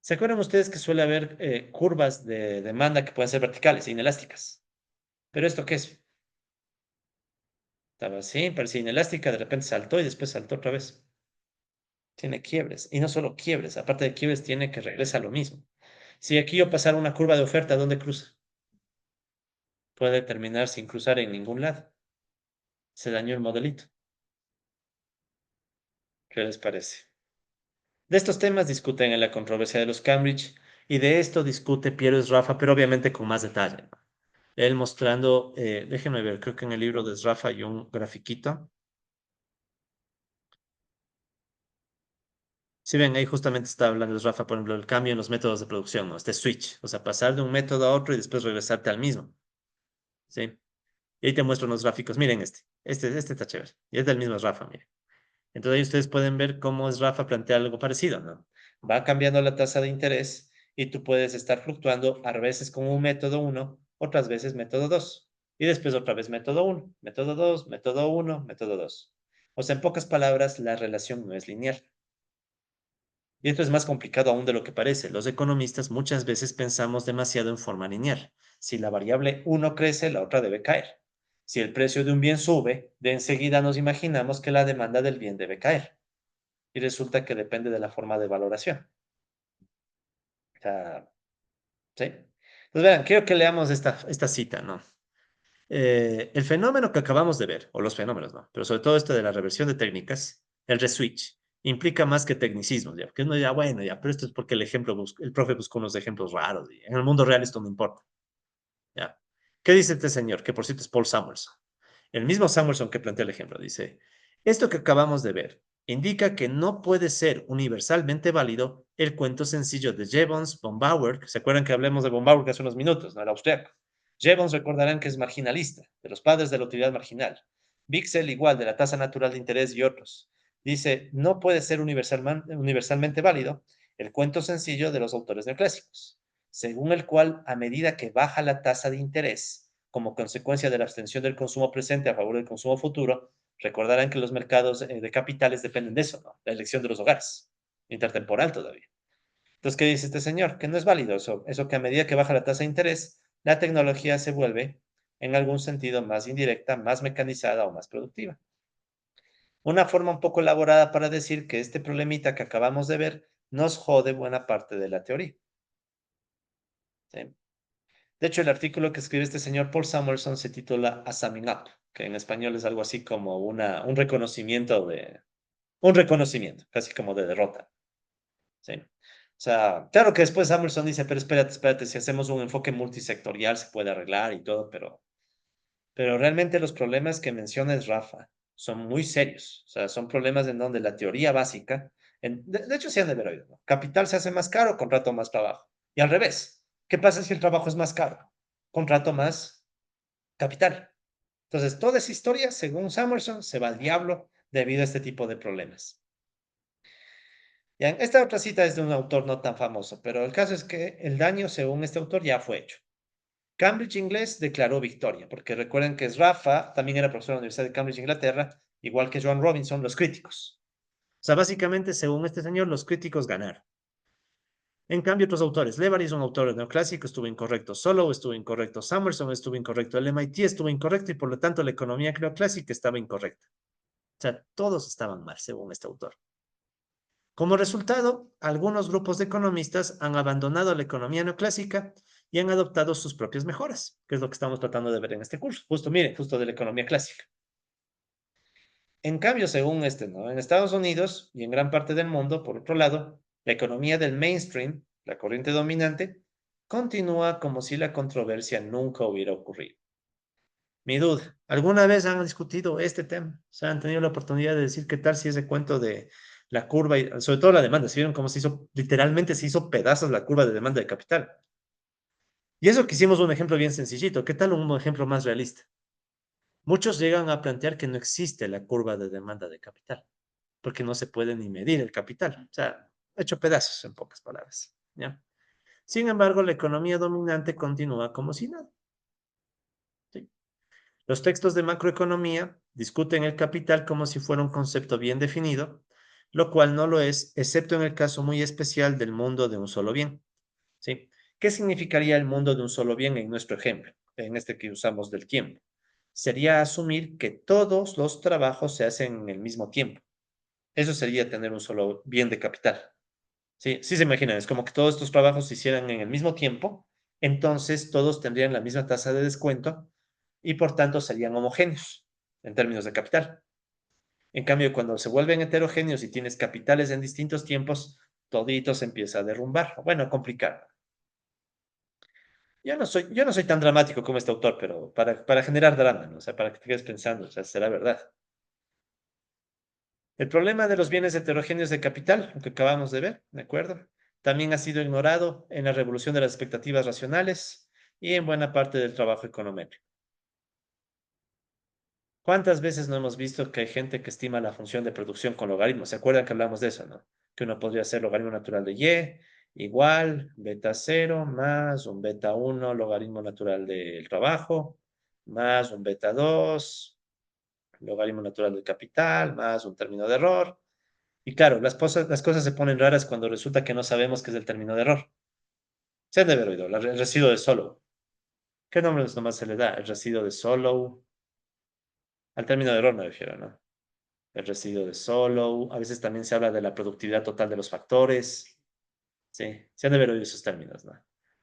¿Se acuerdan ustedes que suele haber curvas de demanda que pueden ser verticales e inelásticas? ¿Pero esto qué es? Estaba así, parecía inelástica, de repente saltó y después saltó otra vez. Tiene quiebres. Y no solo quiebres, aparte de quiebres, tiene que regresa a lo mismo. Si aquí yo pasara una curva de oferta, ¿dónde cruza? Puede terminar sin cruzar en ningún lado. Se dañó el modelito. ¿Qué les parece? De estos temas discuten en la controversia de los Cambridge y de esto discute Piero Rafa, pero obviamente con más detalle, ¿no? Él mostrando, déjenme ver, creo que en el libro de Rafa hay un grafiquito. Si ven, ahí justamente está hablando de Rafa, por ejemplo, el cambio en los métodos de producción, ¿no? Este switch, o sea, pasar de un método a otro y después regresarte al mismo, ¿sí? Y ahí te muestro unos gráficos. Miren este está chévere. Y es del mismo Rafa, miren. Entonces ahí ustedes pueden ver cómo es Rafa plantea algo parecido, ¿no? Va cambiando la tasa de interés y tú puedes estar fluctuando a veces con un método uno, otras veces método 2. Y después otra vez método uno, método 2, método uno, método 2. O sea, en pocas palabras, la relación no es lineal. Y esto es más complicado aún de lo que parece. Los economistas muchas veces pensamos demasiado en forma lineal. Si la variable uno crece, la otra debe caer. Si el precio de un bien sube, de enseguida nos imaginamos que la demanda del bien debe caer. Y resulta que depende de la forma de valoración. O sea, ¿sí? Entonces, vean, quiero que leamos esta cita, ¿no? El fenómeno que acabamos de ver, o los fenómenos, ¿no? Pero sobre todo este de la reversión de técnicas, el reswitch, implica más que tecnicismos, ¿ya? Porque uno ya, bueno, ya, pero esto es porque el profe buscó unos ejemplos raros, y en el mundo real esto no importa, ¿ya? ¿Qué dice este señor? Que por cierto es Paul Samuelson. El mismo Samuelson que plantea el ejemplo, dice, esto que acabamos de ver indica que no puede ser universalmente válido el cuento sencillo de Jevons von Bauer. ¿Se acuerdan que hablemos de von Bauer hace unos minutos, no? El austriaco. Jevons recordarán que es marginalista, de los padres de la utilidad marginal. Bixel igual, de la tasa natural de interés y otros. Dice, no puede ser universalmente válido el cuento sencillo de los autores neoclásicos, según el cual, a medida que baja la tasa de interés, como consecuencia de la abstención del consumo presente a favor del consumo futuro, recordarán que los mercados de capitales dependen de eso, ¿no? La elección de los hogares, intertemporal todavía. Entonces, ¿qué dice este señor? Que no es válido eso que a medida que baja la tasa de interés, la tecnología se vuelve, en algún sentido, más indirecta, más mecanizada o más productiva. Una forma un poco elaborada para decir que este problemita que acabamos de ver nos jode buena parte de la teoría. ¿Sí? De hecho, el artículo que escribe este señor Paul Samuelson se titula A Summing Up, que en español es algo así como un reconocimiento, casi como de derrota. ¿Sí? O sea, claro que después Samuelson dice, pero espérate, si hacemos un enfoque multisectorial se puede arreglar y todo, pero realmente los problemas que menciona es Rafa son muy serios. O sea, son problemas en donde la teoría básica, de hecho, se han de haber oído, ¿no? Capital se hace más caro, contrato más trabajo. Y al revés, ¿qué pasa si el trabajo es más caro? Contrato más capital. Entonces, toda esa historia, según Samuelson, se va al diablo debido a este tipo de problemas. Ya, esta otra cita es de un autor no tan famoso, pero el caso es que el daño, según este autor, ya fue hecho. Cambridge Inglés declaró victoria, porque recuerden que Rafa también era profesor de la Universidad de Cambridge, Inglaterra, igual que Joan Robinson, los críticos. O sea, básicamente, según este señor, los críticos ganaron. En cambio, otros autores, Levery es un autor neoclásico, estuvo incorrecto, Solow estuvo incorrecto, Summerson estuvo incorrecto, el MIT estuvo incorrecto y por lo tanto la economía neoclásica estaba incorrecta. O sea, todos estaban mal, según este autor. Como resultado, algunos grupos de economistas han abandonado la economía neoclásica y han adoptado sus propias mejoras, que es lo que estamos tratando de ver en este curso. Justo, miren, justo de la economía clásica. En cambio, según este, ¿no? En Estados Unidos y en gran parte del mundo, por otro lado, la economía del mainstream, la corriente dominante, continúa como si la controversia nunca hubiera ocurrido. Mi duda, ¿alguna vez han discutido este tema? O sea, han tenido la oportunidad de decir qué tal si ese cuento de la curva y sobre todo la demanda, ¿se vieron cómo se hizo, literalmente se hizo pedazos la curva de demanda de capital? Y eso que hicimos un ejemplo bien sencillito, ¿qué tal un ejemplo más realista? Muchos llegan a plantear que no existe la curva de demanda de capital, porque no se puede ni medir el capital, o sea, hecho pedazos en pocas palabras, ¿ya? Sin embargo, la economía dominante continúa como si nada, ¿sí? Los textos de macroeconomía discuten el capital como si fuera un concepto bien definido, lo cual no lo es, excepto en el caso muy especial del mundo de un solo bien, ¿sí? ¿Qué significaría el mundo de un solo bien en nuestro ejemplo, en este que usamos del tiempo? Sería asumir que todos los trabajos se hacen en el mismo tiempo. Eso sería tener un solo bien de capital. Sí, sí se imaginan, es como que todos estos trabajos se hicieran en el mismo tiempo, entonces todos tendrían la misma tasa de descuento y por tanto serían homogéneos en términos de capital. En cambio, cuando se vuelven heterogéneos y tienes capitales en distintos tiempos, todito se empieza a derrumbar, bueno, a complicar. Yo no soy tan dramático como este autor, pero para generar drama, ¿no? O sea, para que te quedes pensando, o sea, será verdad. El problema de los bienes heterogéneos de capital, lo que acabamos de ver, ¿de acuerdo? También ha sido ignorado en la revolución de las expectativas racionales y en buena parte del trabajo económico. ¿Cuántas veces no hemos visto que hay gente que estima la función de producción con logaritmos? ¿Se acuerdan que hablamos de eso, no? Que uno podría hacer logaritmo natural de y igual beta cero más un beta uno logaritmo natural del trabajo más un beta 2 logaritmo natural del capital más un término de error. Y claro, las cosas se ponen raras cuando resulta que no sabemos qué es el término de error. Se han de haber oído, el residuo de Solow. ¿Qué nombre nomás se le da? El residuo de Solow. Al término de error me refiero, ¿no? El residuo de Solow. A veces también se habla de la productividad total de los factores. Sí, se han de haber oído esos términos, ¿no?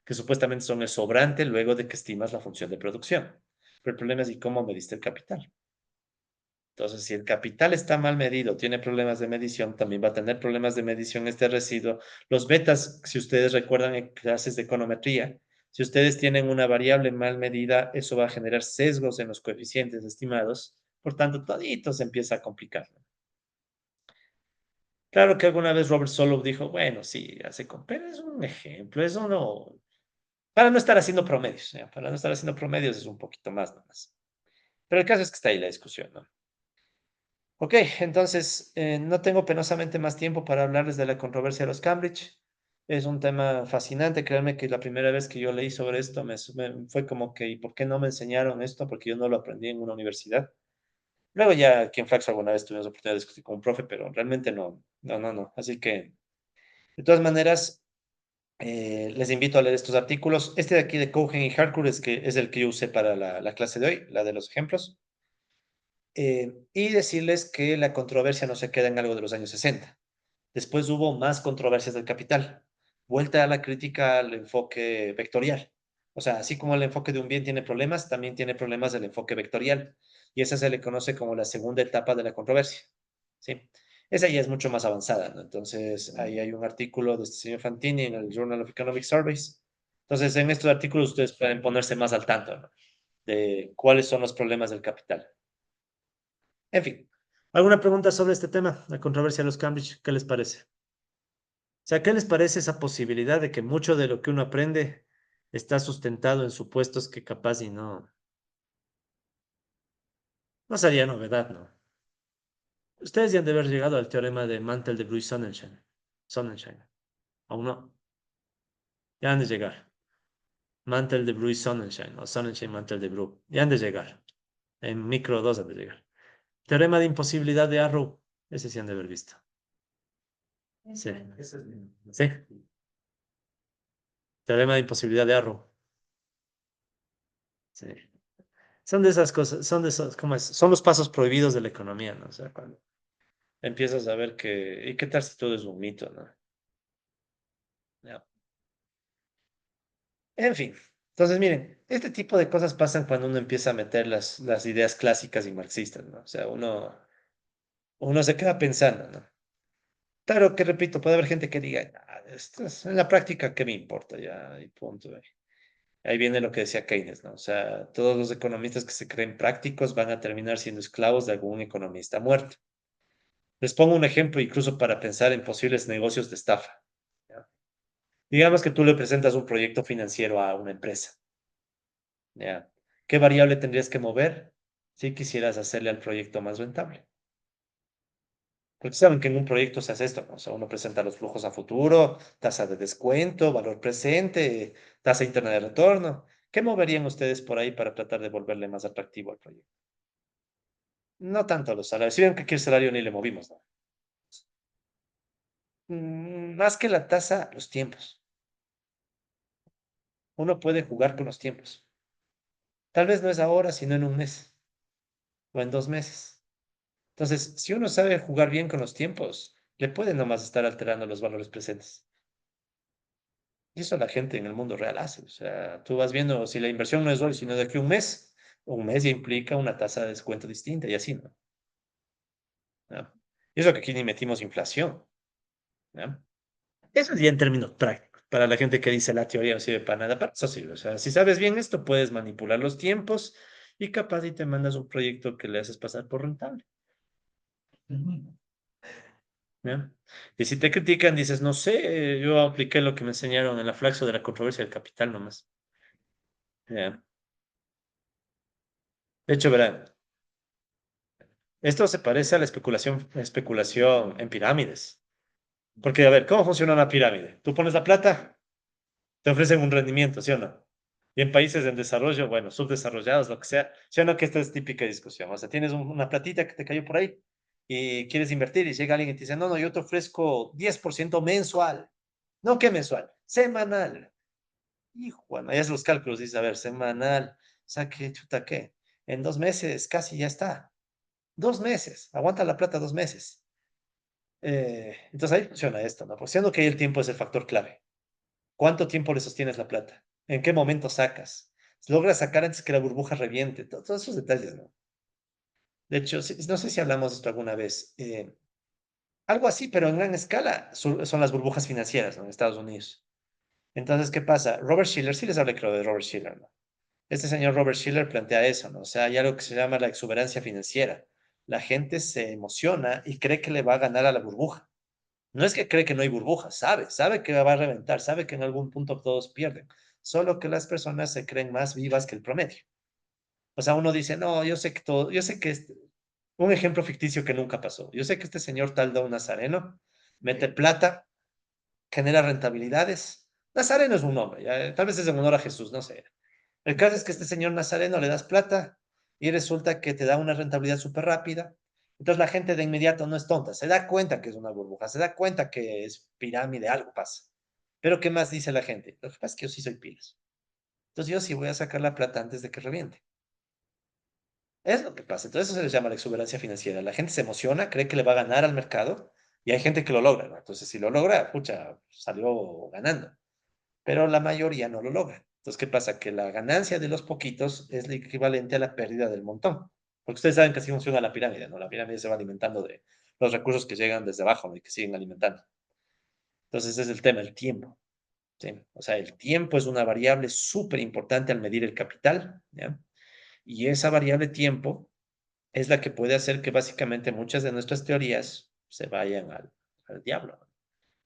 Que supuestamente son el sobrante luego de que estimas la función de producción. Pero el problema es, ¿y cómo mediste el capital? Entonces, si el capital está mal medido, tiene problemas de medición, también va a tener problemas de medición este residuo. Los betas, si ustedes recuerdan en clases de econometría, si ustedes tienen una variable mal medida, eso va a generar sesgos en los coeficientes estimados. Por tanto, todito se empieza a complicar. Claro que alguna vez Robert Solow dijo, bueno, sí, pero es un ejemplo, eso no, para no estar haciendo promedios, ¿ya? Para no estar haciendo promedios es un poquito más nomás. Pero el caso es que está ahí la discusión, ¿no? Ok, entonces no tengo penosamente más tiempo para hablarles de la controversia de los Cambridge. Es un tema fascinante. Créanme que la primera vez que yo leí sobre esto fue como que, ¿y por qué no me enseñaron esto? Porque yo no lo aprendí en una universidad. Luego ya aquí en Flaxo alguna vez tuvimos la oportunidad de discutir con un profe, pero realmente no, no, no, no. Así que, de todas maneras, les invito a leer estos artículos. Este de aquí de Cohen y Harcourt es el que yo usé para la clase de hoy, la de los ejemplos. Y decirles que la controversia no se queda en algo de los años 60. Después hubo más controversias del capital. Vuelta a la crítica al enfoque vectorial. O sea, así como el enfoque de un bien tiene problemas, también tiene problemas el enfoque vectorial. Y esa se le conoce como la segunda etapa de la controversia. ¿Sí? Esa ya es mucho más avanzada, ¿no? Entonces, ahí hay un artículo de este señor Fantini en el Journal of Economic Surveys. Entonces, en estos artículos ustedes pueden ponerse más al tanto, ¿no? De cuáles son los problemas del capital. En fin, ¿alguna pregunta sobre este tema, la controversia de los Cambridge? ¿Qué les parece? O sea, ¿qué les parece esa posibilidad de que mucho de lo que uno aprende está sustentado en supuestos que capaz y no sería novedad, ¿no? Ustedes ya han de haber llegado al teorema de Mantel de Bruce Sonnenschein. Sonnenschein. Aún no. Ya han de llegar. Mantel de Bruce Sonnenschein o Sonnenschein Mantel de Bruce. Ya han de llegar. En micro 2 han de llegar. Teorema de imposibilidad de Arrow. Ese sí han de haber visto. Sí. Sí. Teorema de imposibilidad de Arrow. Sí. Son de esas cosas, son de esos, ¿cómo es? Son los pasos prohibidos de la economía, ¿no? O sea, cuando empiezas a ver que, ¿y qué tal si todo es un mito, ¿no? Ya. En fin, entonces miren, este tipo de cosas pasan cuando uno empieza a meter las ideas clásicas y marxistas, ¿no? O sea, uno se queda pensando, ¿no? Claro que repito, puede haber gente que diga, "Ah, esto en la práctica, ¿qué me importa? Ya, y punto. Ahí viene lo que decía Keynes, ¿no? O sea, todos los economistas que se creen prácticos van a terminar siendo esclavos de algún economista muerto. Les pongo un ejemplo incluso para pensar en posibles negocios de estafa. ¿Ya? Digamos que tú le presentas un proyecto financiero a una empresa. ¿Ya? ¿Qué variable tendrías que mover si quisieras hacerle al proyecto más rentable? Porque saben que en un proyecto se hace esto, ¿no? O sea, uno presenta los flujos a futuro, tasa de descuento, valor presente, tasa interna de retorno. ¿Qué moverían ustedes por ahí para tratar de volverle más atractivo al proyecto? No tanto los salarios. Si ven que aquí el salario ni le movimos, ¿no? Más que la tasa, los tiempos. Uno puede jugar con los tiempos. Tal vez no es ahora, sino en un mes o en 2 meses. Entonces, si uno sabe jugar bien con los tiempos, le puede nomás estar alterando los valores presentes. Y eso la gente en el mundo real hace. O sea, tú vas viendo si la inversión no es hoy, sino de aquí a un mes ya implica una tasa de descuento distinta y así, ¿no? ¿Ya? Y eso que aquí ni metimos inflación, ¿ya? Eso ya en términos prácticos. Para la gente que dice la teoría no sirve para nada, para eso sirve. O sea, si sabes bien esto, puedes manipular los tiempos y capaz y te mandas un proyecto que le haces pasar por rentable. Ujú. ¿Ya? Y si te critican, dices, no sé, yo apliqué lo que me enseñaron en la flaxo de la controversia del capital nomás. ¿Ya? De hecho, verá, esto se parece a la especulación en pirámides. Porque, a ver, ¿cómo funciona una pirámide? Tú pones la plata, te ofrecen un rendimiento, ¿sí o no? Y en países en desarrollo, bueno, subdesarrollados, lo que sea, ¿sí o no? Que esta es típica discusión. O sea, tienes una platita que te cayó por ahí y quieres invertir y llega alguien y te dice, no, no, yo te ofrezco 10% mensual. No, ¿qué mensual? Semanal. Hijo, bueno, ahí es los cálculos, dice, a ver, semanal. O sea, ¿qué chuta qué? En 2 meses casi ya está. 2 meses. Aguanta la plata 2 meses. Entonces ahí funciona esto, ¿no? Pues siendo que ahí el tiempo es el factor clave. ¿Cuánto tiempo le sostienes la plata? ¿En qué momento sacas? ¿Logras sacar antes que la burbuja reviente? Todos esos detalles, ¿no? De hecho, no sé si hablamos de esto alguna vez. Algo así, pero en gran escala, son las burbujas financieras, ¿no? En Estados Unidos. Entonces, ¿qué pasa? Robert Schiller, sí les hablé, creo, de Robert Schiller, ¿no? Este señor Robert Schiller plantea eso, ¿no? O sea, hay algo que se llama la exuberancia financiera. La gente se emociona y cree que le va a ganar a la burbuja. No es que cree que no hay burbujas, sabe que va a reventar, sabe que en algún punto todos pierden, solo que las personas se creen más vivas que el promedio. O sea, uno dice, no, yo sé que todo, yo sé que un ejemplo ficticio que nunca pasó. Yo sé que este señor tal Don Nazareno mete plata, genera rentabilidades. Nazareno es un nombre, ya, tal vez es en honor a Jesús, no sé. El caso es que este señor Nazareno le das plata y resulta que te da una rentabilidad súper rápida. Entonces la gente de inmediato no es tonta, se da cuenta que es una burbuja, se da cuenta que es pirámide, algo pasa. Pero ¿qué más dice la gente? Lo que pasa es que yo sí soy pilas. Entonces yo sí voy a sacar la plata antes de que reviente. Es lo que pasa. Entonces eso se les llama la exuberancia financiera. La gente se emociona, cree que le va a ganar al mercado y hay gente que lo logra, ¿no? Entonces si lo logra, pucha, salió ganando, pero la mayoría no lo logra. Entonces, ¿qué pasa? Que la ganancia de los poquitos es el equivalente a la pérdida del montón. Porque ustedes saben que así funciona la pirámide, ¿no? La pirámide se va alimentando de los recursos que llegan desde abajo, ¿no? Y que siguen alimentando. Entonces, ese es el tema, el tiempo. ¿Sí? O sea, el tiempo es una variable súper importante al medir el capital, ¿ya? Y esa variable tiempo es la que puede hacer que básicamente muchas de nuestras teorías se vayan al diablo, ¿no?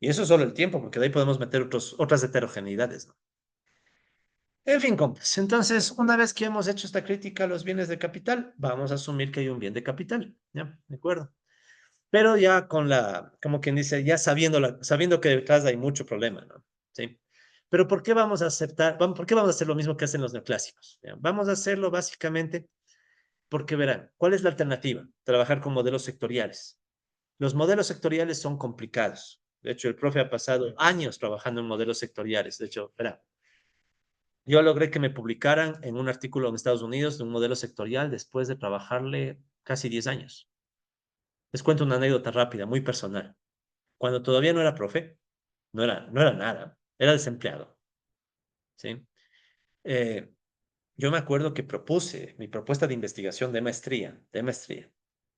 Y eso es solo el tiempo, porque de ahí podemos meter otras heterogeneidades, ¿no? En fin, compas. Entonces, una vez que hemos hecho esta crítica a los bienes de capital, vamos a asumir que hay un bien de capital. ¿Ya? ¿De acuerdo? Pero ya con como quien dice, ya sabiendo que detrás hay mucho problema, ¿no? Sí. Pero ¿por qué vamos a aceptar, por qué vamos a hacer lo mismo que hacen los neoclásicos? ¿Ya? Vamos a hacerlo básicamente porque verán, ¿cuál es la alternativa? Trabajar con modelos sectoriales. Los modelos sectoriales son complicados. De hecho, el profe ha pasado años trabajando en modelos sectoriales. De hecho, verán, yo logré que me publicaran en un artículo en Estados Unidos de un modelo sectorial después de trabajarle casi 10 años. Les cuento una anécdota rápida, muy personal. Cuando todavía no era profe, no era nada, era desempleado, ¿sí? Eh, yo me acuerdo que propuse mi propuesta de investigación de maestría,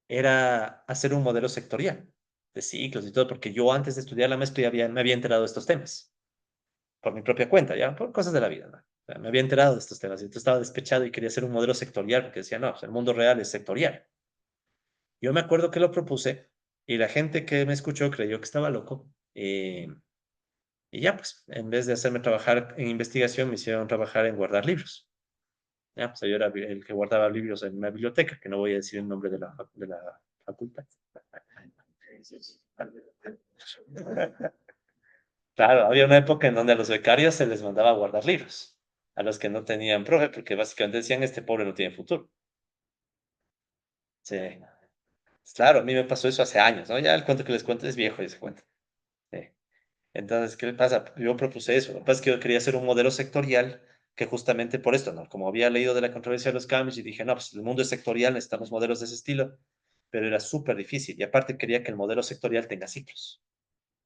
era hacer un modelo sectorial de ciclos y todo, porque yo antes de estudiar la maestría me había enterado de estos temas. Por mi propia cuenta, ya, por cosas de la vida, ¿no? O sea, me había enterado de estos temas y entonces estaba despechado y quería hacer un modelo sectorial porque decía, no, pues el mundo real es sectorial. Yo me acuerdo que lo propuse y la gente que me escuchó creyó que estaba loco y ya, pues, en vez de hacerme trabajar en investigación, me hicieron trabajar en guardar libros. Ya, pues yo era el que guardaba libros en una biblioteca, que no voy a decir el nombre de la facultad. Claro, había una época en donde a los becarios se les mandaba a guardar libros, a los que no tenían profe, porque básicamente decían, este pobre no tiene futuro. Sí, claro, a mí me pasó eso hace años, ¿no? Ya el cuento que les cuento es viejo ese cuento. Sí. Entonces, ¿qué le pasa? Yo propuse eso. Lo que pasa es que yo quería hacer un modelo sectorial que justamente por esto, ¿no? Como había leído de la controversia de los cambios y dije, no, pues el mundo es sectorial, necesitamos modelos de ese estilo. pero era súper difícil. Y aparte quería que el modelo sectorial tenga ciclos.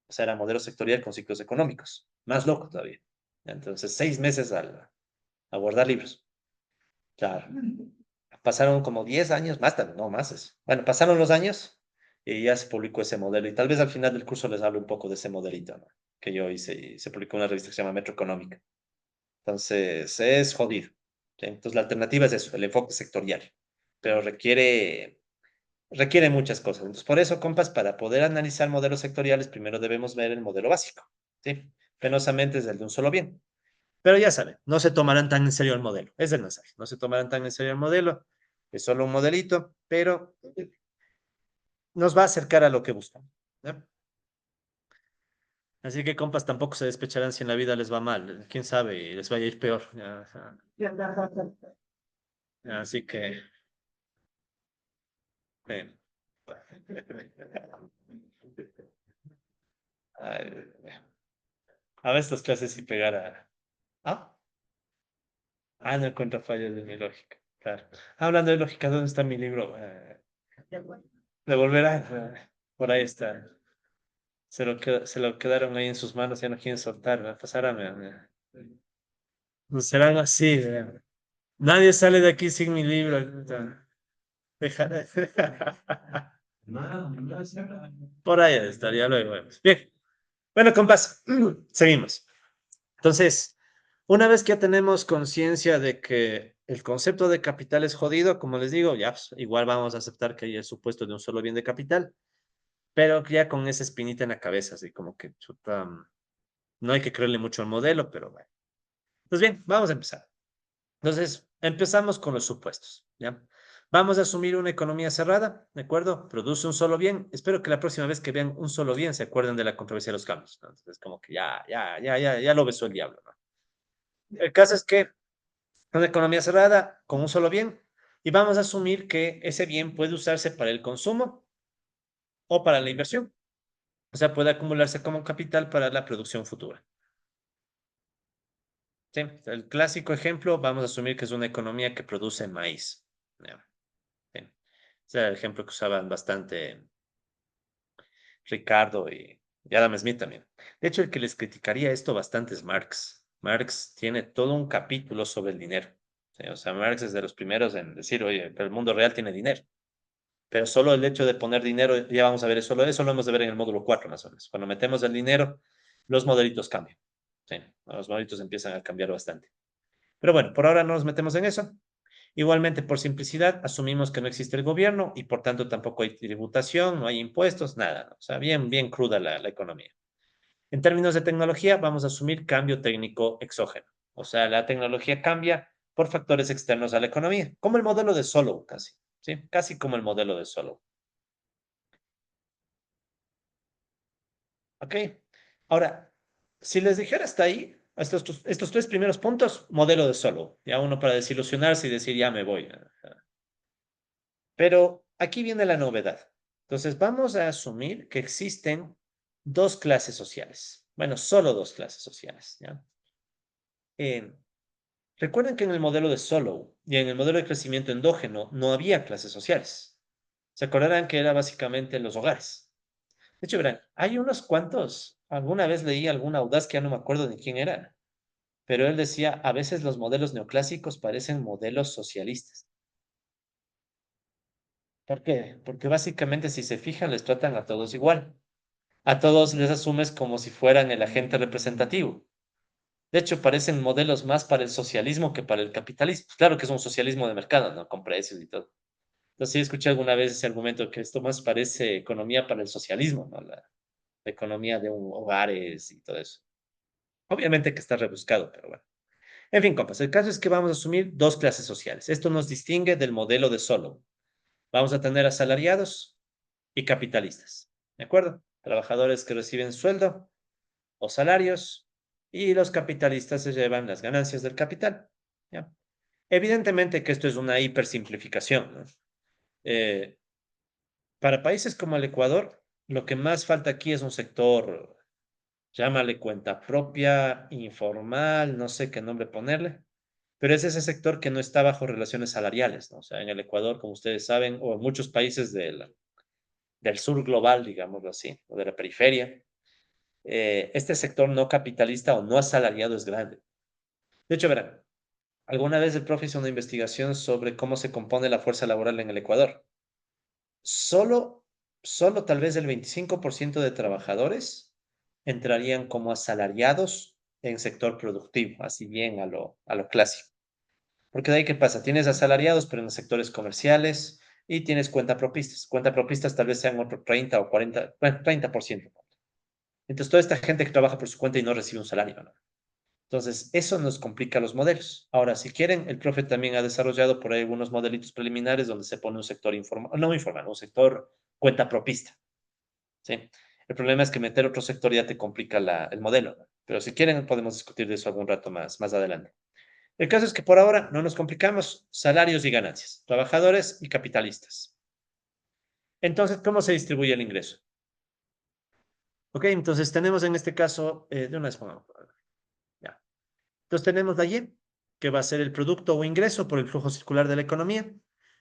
O sea, era modelo sectorial con ciclos económicos. Más loco todavía. Entonces, 6 meses al abordar libros. Claro. Pasaron como 10 años, más también, no más eso. Bueno, pasaron los años y ya se publicó ese modelo. Y tal vez al final del curso les hablo un poco de ese modelito, ¿no? Que yo hice y se publicó en una revista que se llama Metro Económica. Entonces, es jodido. ¿Sí? Entonces, la alternativa es eso, el enfoque sectorial. Pero requiere muchas cosas. Entonces, por eso, compas, para poder analizar modelos sectoriales, primero debemos ver el modelo básico. ¿Sí? Penosamente es el de un solo bien. Pero ya saben, no se tomarán tan en serio el modelo. Es el mensaje. No se tomarán tan en serio el modelo. Es solo un modelito, pero nos va a acercar a lo que buscan. ¿No? Así que, compas, tampoco se despecharán si en la vida les va mal. Quién sabe, y les vaya a ir peor. Así que, eh, ay, a ver estas clases y pegar a... ¿Ah? No encuentro fallas de mi lógica. Claro. Hablando de lógica, ¿dónde está mi libro? Devolverá. Por ahí está. Se lo quedaron ahí en sus manos, ya no quieren soltar. Pasará. No serán así. Nadie sale de aquí sin mi libro. Dejaré. Por ahí estaría luego vemos. Bien. Bueno, compás, seguimos. Entonces, una vez que ya tenemos conciencia de que el concepto de capital es jodido, como les digo, ya pues, igual vamos a aceptar que hay el supuesto de un solo bien de capital, pero ya con esa espinita en la cabeza, así como que chuta, no hay que creerle mucho al modelo, pero bueno. Pues bien, vamos a empezar. Entonces, empezamos con los supuestos, ¿ya? Vamos a asumir una economía cerrada, ¿de acuerdo? Produce un solo bien. Espero que la próxima vez que vean un solo bien se acuerden de la controversia de los cambios, ¿no? Entonces, como que ya lo besó el diablo, ¿no? El caso es que una economía cerrada con un solo bien y vamos a asumir que ese bien puede usarse para el consumo o para la inversión. O sea, puede acumularse como capital para la producción futura. ¿Sí? El clásico ejemplo, vamos a asumir que es una economía que produce maíz. ¿Ya? Sí. Ese era el ejemplo que usaban bastante Ricardo y Adam Smith también. De hecho, el que les criticaría esto bastante es Marx. Marx tiene todo un capítulo sobre el dinero. ¿Sí? O sea, Marx es de los primeros en decir, oye, pero el mundo real tiene dinero. Pero solo el hecho de poner dinero, ya vamos a ver, eso lo hemos de ver en el módulo 4 más o menos. Cuando metemos el dinero, los modelitos cambian. Sí, los modelitos empiezan a cambiar bastante. Pero bueno, por ahora no nos metemos en eso. Igualmente, por simplicidad, asumimos que no existe el gobierno y por tanto tampoco hay tributación, no hay impuestos, nada. ¿No? O sea, bien cruda la economía. En términos de tecnología, vamos a asumir cambio técnico exógeno. O sea, la tecnología cambia por factores externos a la economía, como el modelo de Solow, casi. ¿Sí? Casi como el modelo de Solow. ¿Ok? Ahora, si les dijera hasta ahí, estos tres primeros puntos, modelo de Solow. Ya uno para desilusionarse y decir, ya me voy. Pero aquí viene la novedad. Entonces, vamos a asumir que existen dos clases sociales. Bueno, solo dos clases sociales. ¿Ya? Eh, recuerden que en el modelo de Solow y en el modelo de crecimiento endógeno no había clases sociales. Se acordarán que era básicamente los hogares. De hecho, verán, hay unos cuantos. Alguna vez leí alguna audaz que ya no me acuerdo de quién era, pero él decía, a veces los modelos neoclásicos parecen modelos socialistas. ¿Por qué? Porque básicamente si se fijan les tratan a todos igual. A todos les asumes como si fueran el agente representativo. De hecho, parecen modelos más para el socialismo que para el capitalismo. Claro que es un socialismo de mercado, ¿no? Con precios y todo. Entonces, sí escuché alguna vez ese argumento que esto más parece economía para el socialismo, ¿no? La economía de hogares y todo eso. Obviamente que está rebuscado, pero bueno. En fin, compas, el caso es que vamos a asumir dos clases sociales. Esto nos distingue del modelo de Solow. Vamos a tener asalariados y capitalistas. ¿De acuerdo? Trabajadores que reciben sueldo o salarios y los capitalistas se llevan las ganancias del capital. ¿Ya? Evidentemente que esto es una hipersimplificación, ¿no? Eh, para países como el Ecuador, lo que más falta aquí es un sector, llámale cuenta propia, informal, no sé qué nombre ponerle, pero es ese sector que no está bajo relaciones salariales, ¿no? O sea, en el Ecuador, como ustedes saben, o en muchos países del sur global, digámoslo así, o de la periferia, este sector no capitalista o no asalariado es grande. De hecho, verán, alguna vez el profe hizo una investigación sobre cómo se compone la fuerza laboral en el Ecuador. Solo, solo tal vez el 25% de trabajadores entrarían como asalariados en sector productivo, así bien a lo clásico. Porque de ahí, ¿qué pasa? Tienes asalariados, pero en sectores comerciales y tienes cuentapropistas. Cuentapropistas tal vez sean otro 30 o 40, bueno, 30%. Entonces, toda esta gente que trabaja por su cuenta y no recibe un salario, ¿no? Entonces, eso nos complica los modelos. Ahora, si quieren, el profe también ha desarrollado por ahí algunos modelitos preliminares donde se pone un sector informal, no informal, un sector cuentapropista, ¿sí? El problema es que meter otro sector ya te complica el modelo, ¿no? Pero si quieren, podemos discutir de eso algún rato más adelante. El caso es que por ahora no nos complicamos salarios y ganancias, trabajadores y capitalistas. Entonces, ¿cómo se distribuye el ingreso? Ok, entonces tenemos en este caso, de una vez pongamos, ya. Entonces tenemos la Y, que va a ser el producto o ingreso por el flujo circular de la economía.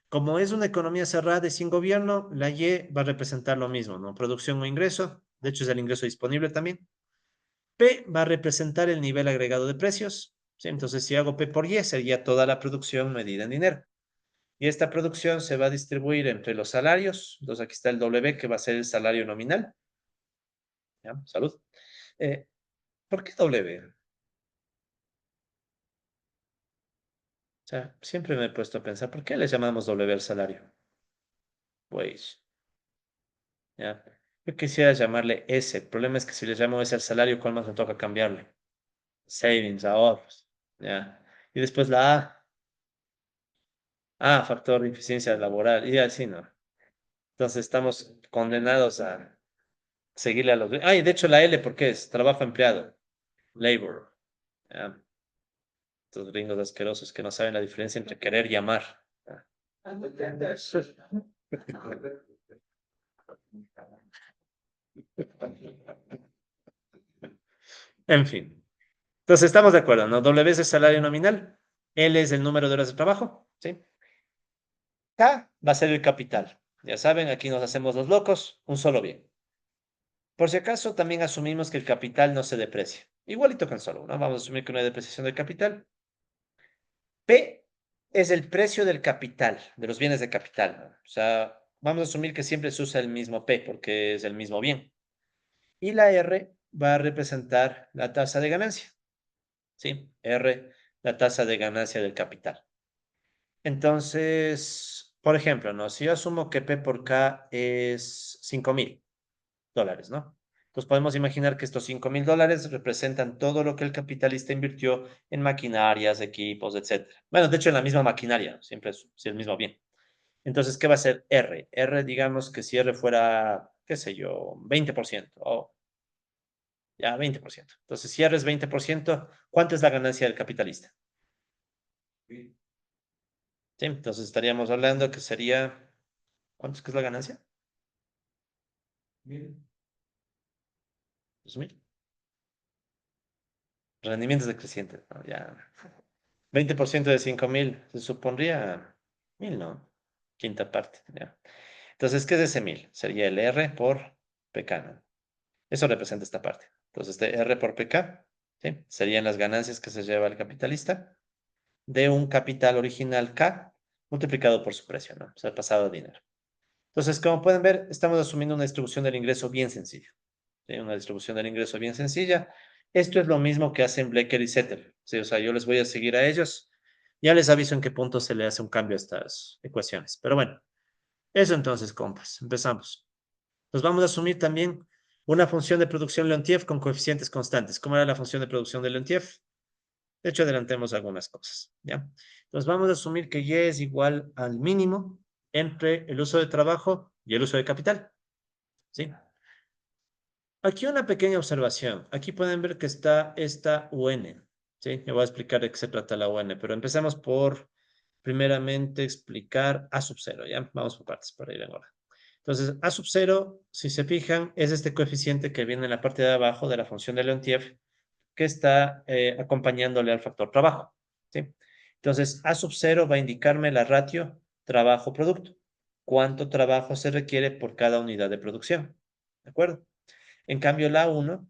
Como es una economía cerrada y sin gobierno, la Y va a representar lo mismo, ¿no? Producción o ingreso, de hecho es el ingreso disponible también. P va a representar el nivel agregado de precios, ¿sí? Entonces, si hago P por Y, sería toda la producción medida en dinero. Y esta producción se va a distribuir entre los salarios. Entonces, aquí está el W, que va a ser el salario nominal. ¿Ya? Salud. Eh, ¿Por qué W? O sea, siempre me he puesto a pensar, ¿por qué le llamamos W al salario? Pues, ¿ya? Yo quisiera llamarle S. El problema es que si le llamo S al salario, ¿cuál más me toca cambiarle? Savings, ahorros. ¿Ya? Y después la A. Ah, factor de eficiencia laboral. Y así, ¿no? Entonces estamos condenados a seguirle a los... Ay, de hecho la L, ¿por qué es? Trabajo empleado. Labor. ¿Ya? Estos gringos asquerosos que no saben la diferencia entre querer y amar. ¿Ya? En fin. Entonces estamos de acuerdo, ¿no? W es el salario nominal. L es el número de horas de trabajo. ¿Sí? K va a ser el capital. Ya saben, aquí nos hacemos los locos. Un solo bien. Por si acaso, también asumimos que el capital no se deprecia. Igualito que el solo, ¿no? Vamos a asumir que no hay depreciación del capital. P es el precio del capital, de los bienes de capital, ¿no? O sea, vamos a asumir que siempre se usa el mismo P porque es el mismo bien. Y la R va a representar la tasa de ganancia, ¿sí? R, la tasa de ganancia del capital. Entonces, por ejemplo, ¿no? Si yo asumo que P por K es $5,000, ¿no? Entonces podemos imaginar que estos $5,000 representan todo lo que el capitalista invirtió en maquinarias, equipos, etcétera. Bueno, de hecho, en la misma maquinaria, ¿no? Siempre es el mismo bien. Entonces, ¿qué va a ser R? R, digamos que si R fuera, qué sé yo, 20%, o ya 20%. Entonces, si R es 20%, ¿cuánto es la ganancia del capitalista? Sí, entonces estaríamos hablando que sería, ¿cuánto es que es la ganancia? 2,000. Rendimientos decrecientes, ¿no? Ya. 20% de 5,000, se supondría 1,000, ¿no? Quinta parte, ya. Entonces, ¿qué es ese 1,000? Sería el R por PK, ¿no? Eso representa esta parte. Entonces, de R por PK, ¿sí? Serían las ganancias que se lleva el capitalista de un capital original K multiplicado por su precio, ¿no? O sea, pasado de dinero. Entonces, como pueden ver, estamos asumiendo una distribución del ingreso bien sencilla. ¿Sí? Una distribución del ingreso bien sencilla. Esto es lo mismo que hacen Blecker y Setter. ¿Sí? O sea, yo les voy a seguir a ellos. Ya les aviso en qué punto se le hace un cambio a estas ecuaciones. Pero bueno, eso entonces, compas. Empezamos. Nos vamos a asumir también una función de producción Leontief con coeficientes constantes. ¿Cómo era la función de producción de Leontief? De hecho, adelantemos algunas cosas, ¿ya? Entonces vamos a asumir que Y es igual al mínimo entre el uso de trabajo y el uso de capital, ¿sí? Aquí una pequeña observación. Aquí pueden ver que está esta UN, ¿sí? Me voy a explicar de qué se trata la UN, pero empecemos por, primeramente, explicar A sub cero, ¿ya? Vamos por partes para ir en orden. Entonces, A sub cero, si se fijan, es este coeficiente que viene en la parte de abajo de la función de Leontief, que está acompañándole al factor trabajo, ¿sí? Entonces, A sub 0 va a indicarme la ratio trabajo-producto. ¿Cuánto trabajo se requiere por cada unidad de producción? ¿De acuerdo? En cambio, la 1,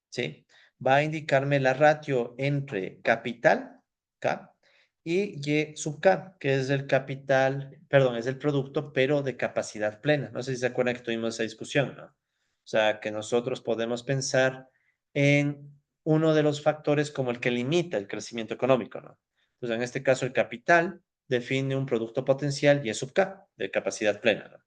¿sí? Va a indicarme la ratio entre capital, K, y Y sub K, que es el capital, perdón, es el producto, pero de capacidad plena. No sé si se acuerdan que tuvimos esa discusión, ¿no? O sea, que nosotros podemos pensar en uno de los factores como el que limita el crecimiento económico, ¿no? Entonces, en este caso, el capital define un producto potencial Y sub K, de capacidad plena, ¿no?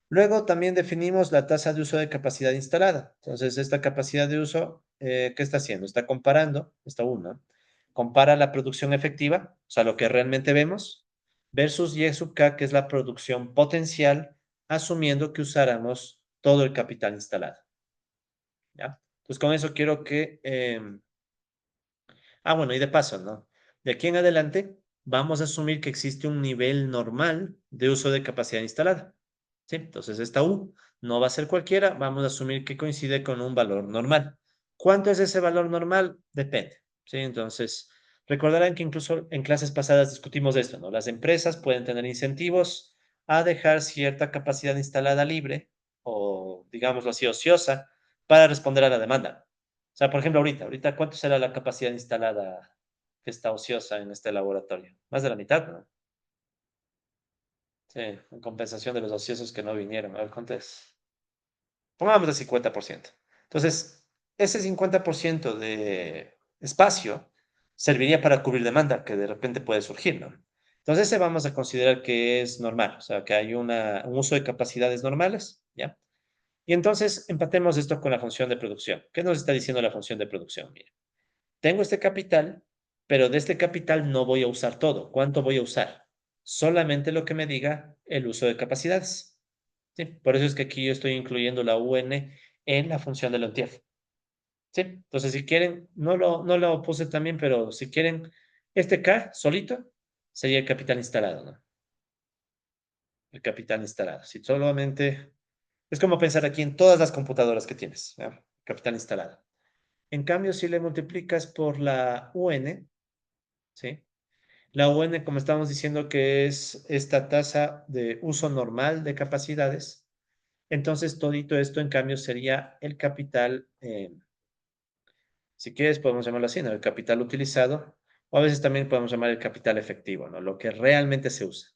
Luego también definimos la tasa de uso de capacidad instalada. Entonces, esta capacidad de uso, ¿qué está haciendo? Está comparando, esta una, compara la producción efectiva, o sea, lo que realmente vemos, versus Y sub K, que es la producción potencial, asumiendo que usáramos todo el capital instalado. ¿Ya? Entonces, con eso quiero que... bueno, y de paso, ¿no? De aquí en adelante, vamos a asumir que existe un nivel normal de uso de capacidad instalada. ¿Sí? Entonces, esta U no va a ser cualquiera, vamos a asumir que coincide con un valor normal. ¿Cuánto es ese valor normal? Depende. ¿Sí? Entonces, recordarán que incluso en clases pasadas discutimos esto, ¿no? Las empresas pueden tener incentivos a dejar cierta capacidad instalada libre o, digámoslo así, ociosa para responder a la demanda. O sea, por ejemplo, ahorita, ¿cuánto será la capacidad instalada que está ociosa en este laboratorio? Más de la mitad, ¿no? Sí, en compensación de los ociosos que no vinieron. A ver, ¿cuánto es? Pongamos el 50%. Entonces, ese 50% de espacio serviría para cubrir demanda que de repente puede surgir, ¿no? Entonces, ese vamos a considerar que es normal, o sea, que hay un uso de capacidades normales, ¿ya? Y entonces, empatemos esto con la función de producción. ¿Qué nos está diciendo la función de producción? Mira, tengo este capital, pero de este capital no voy a usar todo. ¿Cuánto voy a usar? Solamente lo que me diga el uso de capacidades. ¿Sí? Por eso es que aquí yo estoy incluyendo la UN en la función del ONTIEF. ¿Sí? Entonces, si quieren, no lo puse también, pero si quieren, este K solito sería el capital instalado, ¿no? El capital instalado. Si solamente, es como pensar aquí en todas las computadoras que tienes, ¿no? Capital instalado. En cambio, si le multiplicas por la UN, ¿sí? La UN, como estamos diciendo, que es esta tasa de uso normal de capacidades, entonces todito esto, en cambio, sería el capital, si quieres, podemos llamarlo así, ¿no? El capital utilizado, o a veces también podemos llamar el capital efectivo, ¿no? Lo que realmente se usa.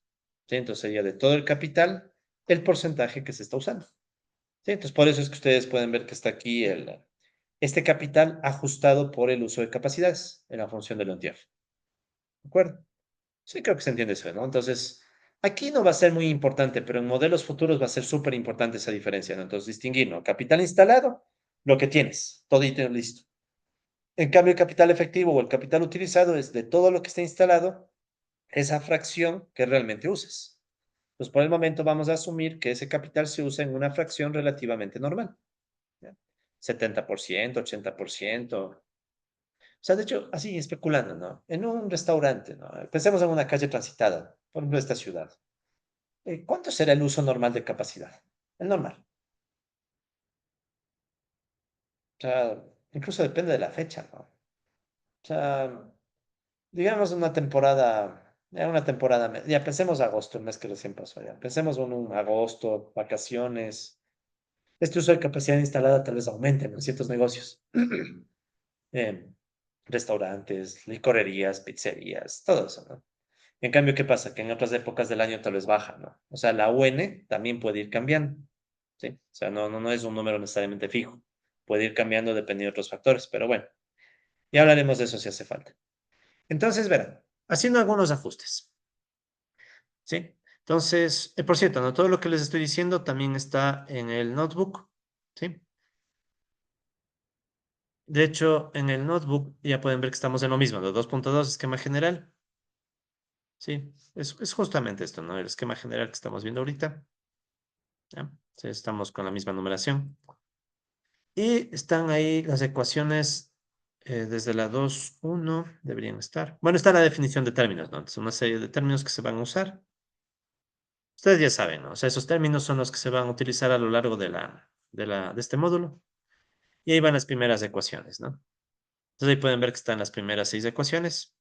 ¿Sí? Entonces sería de todo el capital, el porcentaje que se está usando. ¿Sí? Entonces, por eso es que ustedes pueden ver que está aquí este capital ajustado por el uso de capacidades en la función del ONTIEF. ¿De acuerdo? Sí, creo que se entiende eso, ¿no? Entonces, aquí no va a ser muy importante, pero en modelos futuros va a ser súper importante esa diferencia, ¿no? Entonces, distinguir, ¿no? Capital instalado, lo que tienes, todito listo. En cambio, el capital efectivo o el capital utilizado es de todo lo que está instalado, esa fracción que realmente uses. Pues por el momento vamos a asumir que ese capital se usa en una fracción relativamente normal. ¿Ya? 70%, 80%. O sea, de hecho, así especulando, ¿no? En un restaurante, ¿no? Pensemos en una calle transitada, por ejemplo, esta ciudad. ¿Cuánto será el uso normal de capacidad? El normal. O sea, incluso depende de la fecha, ¿no? O sea, digamos una temporada, ya pensemos agosto, el mes que recién pasó, ya. Pensemos en un agosto, vacaciones. Este uso de capacidad instalada tal vez aumente en ciertos negocios. Eh, restaurantes, licorerías, pizzerías, todo eso, ¿no? En cambio, ¿qué pasa? Que en otras épocas del año tal vez baja, ¿no? O sea, la UN también puede ir cambiando, ¿sí? O sea, no es un número necesariamente fijo. Puede ir cambiando dependiendo de otros factores, pero bueno, ya hablaremos de eso si hace falta. Entonces, verán, haciendo algunos ajustes, ¿sí? Entonces, por cierto, ¿no? Todo lo que les estoy diciendo también está en el notebook, ¿sí? De hecho, en el notebook ya pueden ver que estamos en lo mismo, los 2.2 esquema general, ¿sí? Es justamente esto, ¿no? El esquema general que estamos viendo ahorita, ¿ya? Sí, estamos con la misma numeración. Y están ahí las ecuaciones desde la 2.1, deberían estar. Bueno, está la definición de términos, ¿no? Entonces, una serie de términos que se van a usar. Ustedes ya saben, ¿no? O sea, esos términos son los que se van a utilizar a lo largo de este módulo. Y ahí van las primeras ecuaciones, ¿no? Entonces ahí pueden ver que están las primeras 6 ecuaciones.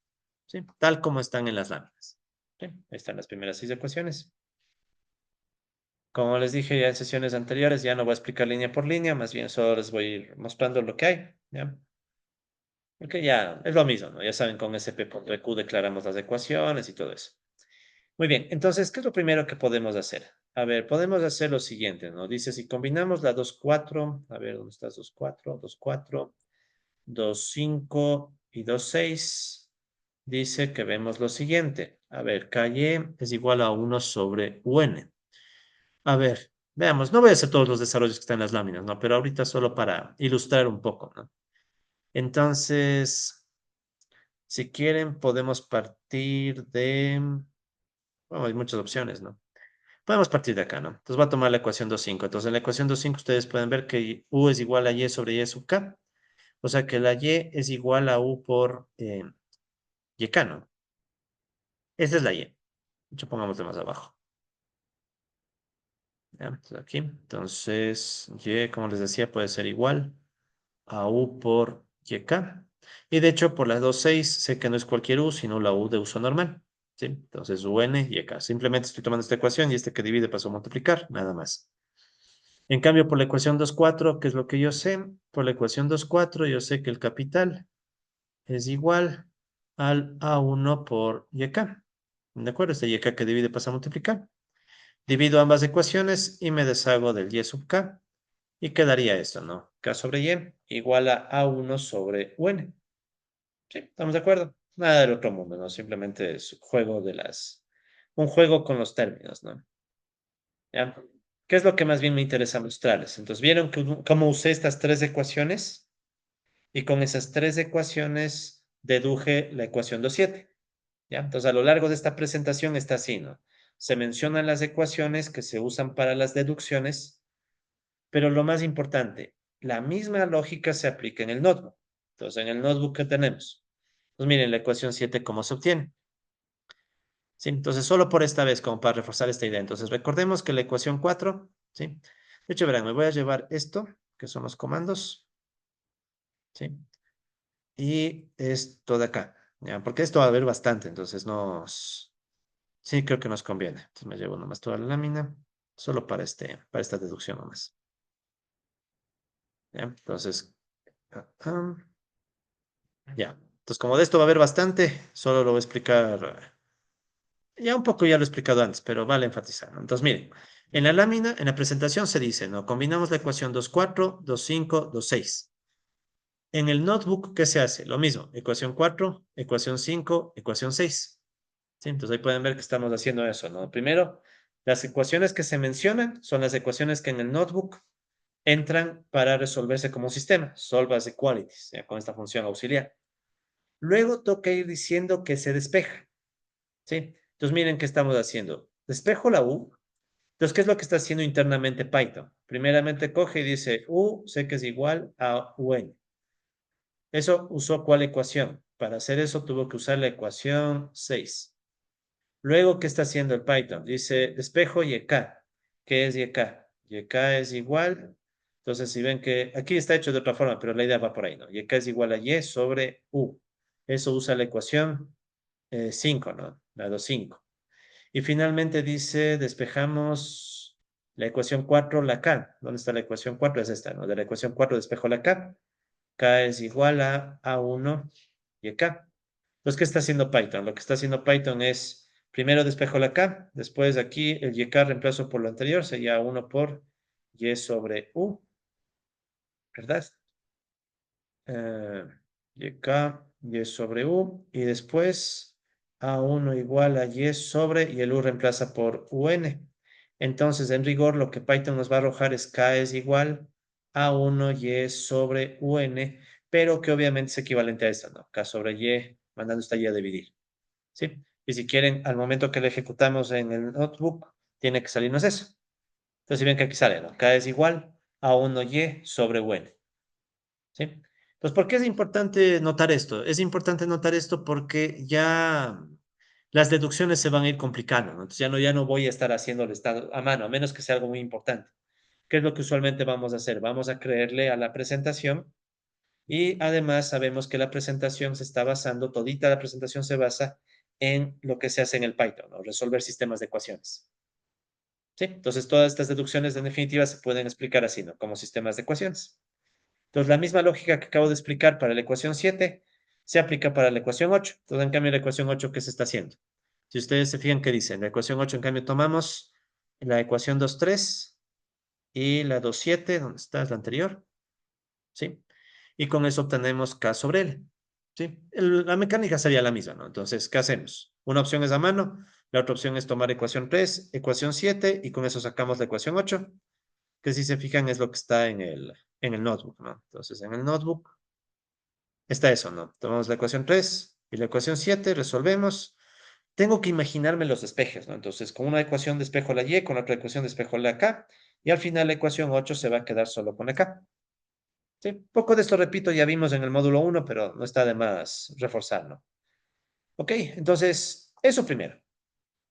¿sí? Tal como están en las láminas. ¿Sí? Ahí están las primeras 6 ecuaciones. Como les dije ya en sesiones anteriores, ya no voy a explicar línea por línea, más bien solo les voy a ir mostrando lo que hay, ¿ya? Porque ya es lo mismo, ¿no? Ya saben, con SP.EQ declaramos las ecuaciones y todo eso. Muy bien, entonces, ¿qué es lo primero que podemos hacer? A ver, podemos hacer lo siguiente, ¿no? Dice, si combinamos la 2 4, a ver, ¿dónde estás? 2 4, 2 4, 2 5 y 2 6. Dice que vemos lo siguiente. A ver, KY es igual a 1 sobre UN. A ver, veamos, no voy a hacer todos los desarrollos que están en las láminas, ¿no? Pero ahorita solo para ilustrar un poco, ¿no? Entonces, si quieren, podemos partir de... Bueno, hay muchas opciones, ¿no? Podemos partir de acá, ¿no? Entonces voy a tomar la ecuación 2,5. Entonces en la ecuación 2,5 ustedes pueden ver que U es igual a Y sobre Y sub K. O sea que la Y es igual a U por YK, ¿no? Esta es la Y. De hecho, pongámosla más abajo. ¿Ya? Entonces aquí. Entonces, Y, como les decía, puede ser igual a U por YK. Y de hecho, por las 2,6 sé que no es cualquier U, sino la U de uso normal. ¿Sí? Entonces, UN, YK. Simplemente estoy tomando esta ecuación y este que divide pasó a multiplicar, nada más. En cambio, por la ecuación 2,4, ¿qué es lo que yo sé? Por la ecuación 2,4 yo sé que el capital es igual al A1 por YK. ¿De acuerdo? Este YK que divide pasa a multiplicar. Divido ambas ecuaciones y me deshago del Y sub K. Y quedaría esto, ¿no? K sobre Y igual a A1 sobre UN. ¿Sí? ¿Estamos de acuerdo? Nada del otro mundo, ¿no? Simplemente es un juego con los términos, ¿no? ¿Ya? ¿Qué es lo que más bien me interesa mostrarles? Entonces, ¿vieron cómo usé estas 3 ecuaciones? Y con esas 3 ecuaciones deduje la ecuación 2,7. ¿Ya? Entonces, a lo largo de esta presentación está así, ¿no? Se mencionan las ecuaciones que se usan para las deducciones, pero lo más importante, la misma lógica se aplica en el notebook. Entonces, en el notebook, ¿qué tenemos? Pues miren, la ecuación 7, ¿cómo se obtiene? ¿Sí? Entonces, solo por esta vez, como para reforzar esta idea. Entonces, recordemos que la ecuación 4, ¿sí? De hecho, verán, me voy a llevar esto, que son los comandos, ¿sí? Y esto de acá, ¿ya? Porque esto va a haber bastante, entonces sí, creo que nos conviene. Entonces me llevo nomás toda la lámina, solo para para esta deducción nomás, ¿ya? Entonces, ya. Entonces, como de esto va a haber bastante, solo lo voy a explicar. Ya un poco ya lo he explicado antes, pero vale enfatizar, ¿no? Entonces, miren, en la lámina, en la presentación se dice, ¿no? Combinamos la ecuación 2,4, 2,5, 2,6. En el notebook, ¿qué se hace? Lo mismo, ecuación 4, ecuación 5, ecuación 6. ¿Sí? Entonces ahí pueden ver que estamos haciendo eso, ¿no? Primero, las ecuaciones que se mencionan son las ecuaciones que en el notebook entran para resolverse como un sistema, solve as equalities, ¿ya? Con esta función auxiliar. Luego toca ir diciendo que se despeja, ¿sí? Entonces miren qué estamos haciendo. Despejo la U. Entonces, ¿qué es lo que está haciendo internamente Python? Primeramente coge y dice U, sé que es igual a UN. Eso usó ¿cuál ecuación? Para hacer eso tuvo que usar la ecuación 6. Luego, ¿qué está haciendo el Python? Dice despejo YK. ¿Qué es YK? YK es igual. Entonces, si ven que aquí está hecho de otra forma, pero la idea va por ahí, ¿no? YK es igual a Y sobre U. Eso usa la ecuación 5, ¿no? La 2,5. Y finalmente dice, despejamos la ecuación 4, la K. ¿Dónde está la ecuación 4? Es esta, ¿no? De la ecuación 4 despejo la K. K es igual a A1 y K. Entonces, ¿qué está haciendo Python? Lo que está haciendo Python es, primero despejo la K, después aquí el YK reemplazo por lo anterior, sería 1 por Y sobre U, ¿verdad? Eh, YK, Y sobre U, y después A1 igual a Y sobre, y el U reemplaza por UN. Entonces, en rigor, lo que Python nos va a arrojar es K es igual a 1 Y sobre UN, pero que obviamente es equivalente a esto, ¿no? K sobre Y, mandando esta Y a dividir. ¿Sí? Y si quieren, al momento que lo ejecutamos en el notebook, tiene que salirnos eso. Entonces, si ven que aquí sale, ¿no? K es igual a 1Y sobre UN. ¿Sí? Entonces, ¿por qué es importante notar esto? Es importante notar esto porque ya las deducciones se van a ir complicando, ¿no? Entonces, ya no voy a estar haciéndole estado a mano, a menos que sea algo muy importante. ¿Qué es lo que usualmente vamos a hacer? Vamos a creerle a la presentación Y además sabemos que la presentación se está basando, todita la presentación se basa en lo que se hace en el Python, ¿no? Resolver sistemas de ecuaciones. ¿Sí? Entonces, todas estas deducciones en definitiva se pueden explicar así, ¿no? Como sistemas de ecuaciones. Entonces, la misma lógica que acabo de explicar para la ecuación 7 se aplica para la ecuación 8. Entonces, en cambio, la ecuación 8, ¿qué se está haciendo? Si ustedes se fijan, ¿qué dice? En la ecuación 8, en cambio, tomamos la ecuación 2,3 y la 2,7, ¿dónde está? Es la anterior, ¿sí? Y con eso obtenemos K sobre L, ¿sí? La mecánica sería la misma, ¿no? Entonces, ¿qué hacemos? Una opción es a mano, la otra opción es tomar ecuación 3, ecuación 7, y con eso sacamos la ecuación 8, que si se fijan es lo que está en el notebook, ¿no? Entonces, en el notebook está eso, ¿no? Tomamos la ecuación 3 y la ecuación 7, resolvemos. Tengo que imaginarme los despejes, ¿no? Entonces, con una ecuación despejo la y, con otra ecuación despejo la k, y al final la ecuación 8 se va a quedar solo con la k. Sí, poco de esto repito, ya vimos en el módulo 1, pero no está de más reforzarlo. Ok, entonces, eso primero.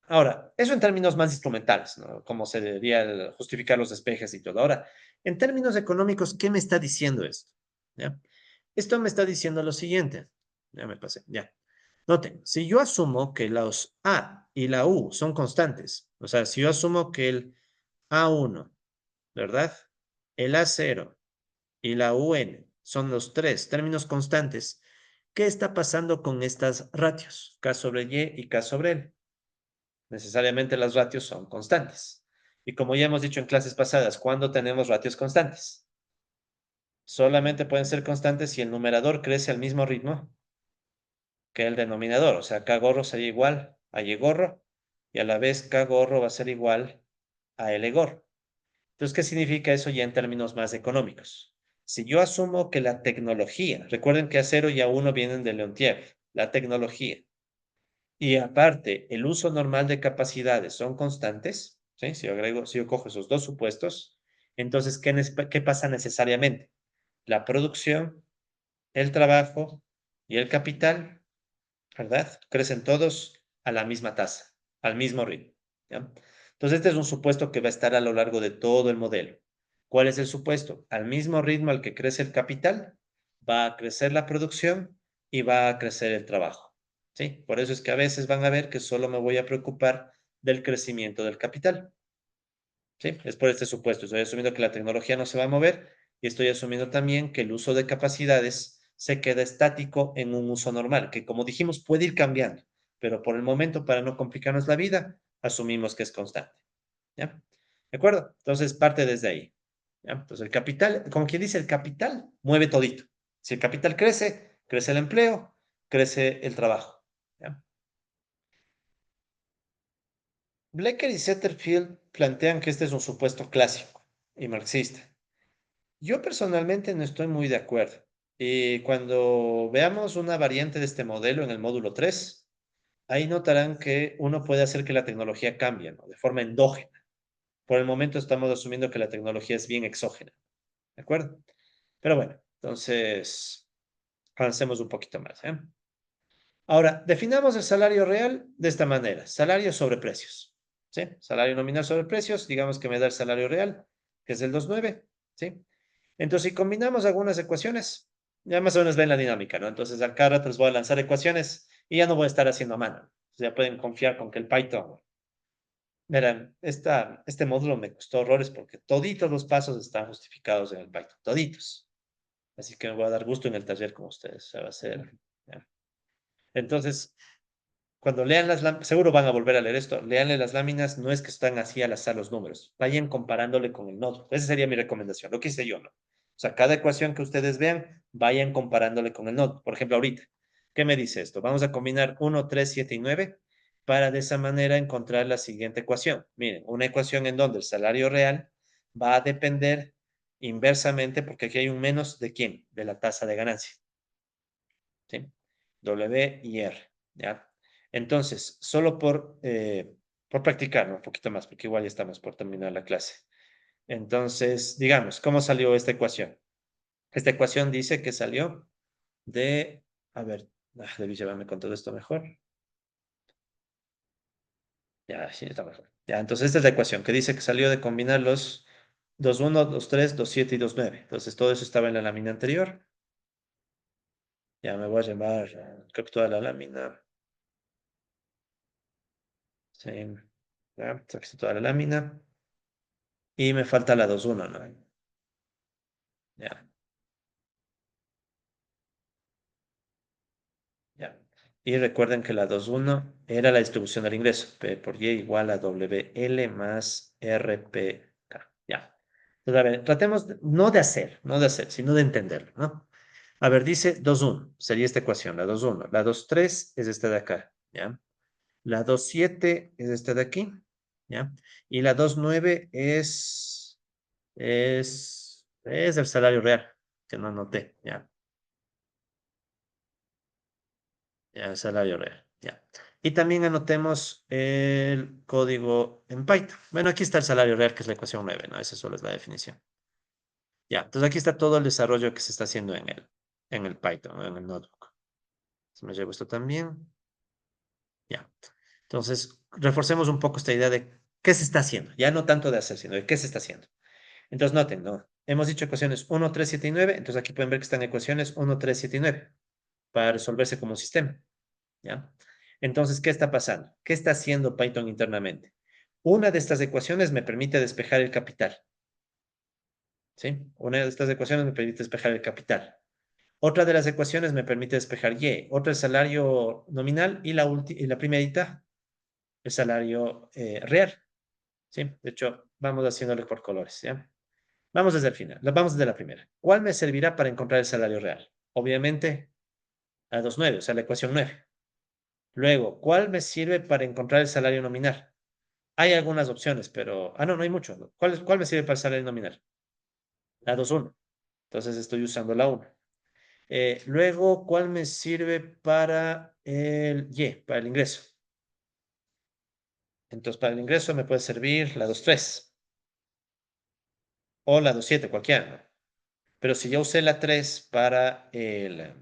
Ahora, eso en términos más instrumentales, ¿no? Cómo se debería justificar los despejes y todo. Ahora, en términos económicos, ¿qué me está diciendo esto? ¿Ya? Esto me está diciendo lo siguiente. Ya me pasé, ya. Noten, si yo asumo que los A y la U son constantes, o sea, si yo asumo que el A1, ¿verdad? El A0 y la UN son los tres términos constantes, ¿qué está pasando con estas ratios? K sobre Y K sobre L. Necesariamente las ratios son constantes. Y como ya hemos dicho en clases pasadas, ¿cuándo tenemos ratios constantes? Solamente pueden ser constantes si el numerador crece al mismo ritmo que el denominador. O sea, K gorro sería igual a Y gorro y a la vez K gorro va a ser igual a L gorro. Entonces, ¿qué significa eso ya en términos más económicos? Si yo asumo que la tecnología, recuerden que A0 y A1 vienen de Leontief, la tecnología, y aparte el uso normal de capacidades son constantes, ¿sí? Si yo cojo esos dos supuestos, entonces, ¿qué pasa necesariamente? La producción, el trabajo y el capital, ¿verdad? Crecen todos a la misma tasa, al mismo ritmo, ¿ya? Entonces, este es un supuesto que va a estar a lo largo de todo el modelo. ¿Cuál es el supuesto? Al mismo ritmo al que crece el capital, va a crecer la producción y va a crecer el trabajo, ¿sí? Por eso es que a veces van a ver que solo me voy a preocupar del crecimiento del capital, ¿sí? Es por este supuesto. Estoy asumiendo que la tecnología no se va a mover y estoy asumiendo también que el uso de capacidades se queda estático en un uso normal, que como dijimos puede ir cambiando, pero por el momento, para no complicarnos la vida, asumimos que es constante, ¿ya? ¿De acuerdo? Entonces parte desde ahí, ¿ya? Entonces el capital, como quien dice, el capital mueve todito. Si el capital crece, crece el empleo, crece el trabajo, ¿ya? Blecker y Setterfield plantean que este es un supuesto clásico y marxista. Yo personalmente no estoy muy de acuerdo. Y cuando veamos una variante de este modelo en el módulo 3, ahí notarán que uno puede hacer que la tecnología cambie, ¿no? De forma endógena. Por el momento estamos asumiendo que la tecnología es bien exógena, ¿de acuerdo? Pero bueno, entonces avancemos un poquito más, ¿eh? Ahora, definamos el salario real de esta manera: salario sobre precios, ¿sí? Salario nominal sobre precios, digamos que me da el salario real, que es el 2,9, ¿sí? Entonces, si combinamos algunas ecuaciones, ya más o menos ven la dinámica, ¿no? Entonces, al cada rato les voy a lanzar ecuaciones y ya no voy a estar haciendo a mano. O sea, ya pueden confiar con que el Python, verán, este módulo me costó horrores porque toditos los pasos están justificados en el Python, toditos. Así que me voy a dar gusto en el taller con ustedes, o sea, va a ser, ¿ya? Entonces, cuando lean las láminas, seguro van a volver a leer esto, leanle las láminas, no es que están así al azar los números, vayan comparándole con el nodo. Esa sería mi recomendación, lo que hice yo, ¿no? O sea, cada ecuación que ustedes vean, vayan comparándole con el nodo. Por ejemplo, ahorita, ¿qué me dice esto? Vamos a combinar 1, 3, 7 y 9 para de esa manera encontrar la siguiente ecuación. Miren, una ecuación en donde el salario real va a depender inversamente, porque aquí hay un menos de quién, de la tasa de ganancia, ¿sí? W y R, ¿ya? Entonces, solo por practicar, ¿no? Un poquito más, porque igual ya estamos por terminar la clase. Entonces, digamos, ¿cómo salió esta ecuación? Esta ecuación dice que salió de, a ver, debí llevarme con todo esto mejor. Ya, sí, está mejor. Ya, entonces esta es la ecuación que dice que salió de combinar los 2,1, 2,3, 2,7 y 2,9. Entonces todo eso estaba en la lámina anterior. Ya me voy a llevar captura la lámina. Sí. Ya, aquí está toda la lámina. Y me falta la 2.1, ¿no? Ya, ya. Y recuerden que la 2.1 era la distribución del ingreso. P por Y igual a WL más RPK. Ya. Entonces, a ver, tratemos no de hacer, sino de entenderlo, ¿no? A ver, dice 2.1, sería esta ecuación, la 2.1. La 2.3 es esta de acá, ¿ya? La 2.7 es esta de aquí, ¿ya? Y la 2.9 es el salario real, que no anoté, ¿ya? Ya, el salario real, ya. Y también anotemos el código en Python. Bueno, aquí está el salario real, que es la ecuación 9, ¿no? Esa solo es la definición. Ya, entonces aquí está todo el desarrollo que se está haciendo en el Python, ¿no? En el notebook. Se me llevo esto también, ya. Entonces, reforcemos un poco esta idea de qué se está haciendo, ya no tanto de hacer, sino de qué se está haciendo. Entonces, noten, ¿no? Hemos dicho ecuaciones 1, 3, 7 y 9, entonces aquí pueden ver que están ecuaciones 1, 3, 7 y 9 para resolverse como un sistema, ¿ya? Entonces, ¿qué está pasando? ¿Qué está haciendo Python internamente? Una de estas ecuaciones me permite despejar el capital, ¿sí? Una de estas ecuaciones me permite despejar el capital. Otra de las ecuaciones me permite despejar Y, otra el salario nominal y la primerita, el salario real, ¿sí? De hecho, vamos haciéndole por colores, ¿ya? Vamos desde el final, vamos desde la primera. ¿Cuál me servirá para encontrar el salario real? Obviamente, la 2.9, o sea, la ecuación 9. Luego, ¿cuál me sirve para encontrar el salario nominal? Hay algunas opciones, pero... Ah, no, no hay mucho, ¿no? ¿Cuál me sirve para el salario nominal? La 2.1. Entonces estoy usando la 1. Luego, ¿cuál me sirve para el Y, para el ingreso? Entonces, para el ingreso me puede servir la 2.3 o la 2.7, cualquiera, ¿no? Pero si ya usé la 3 para el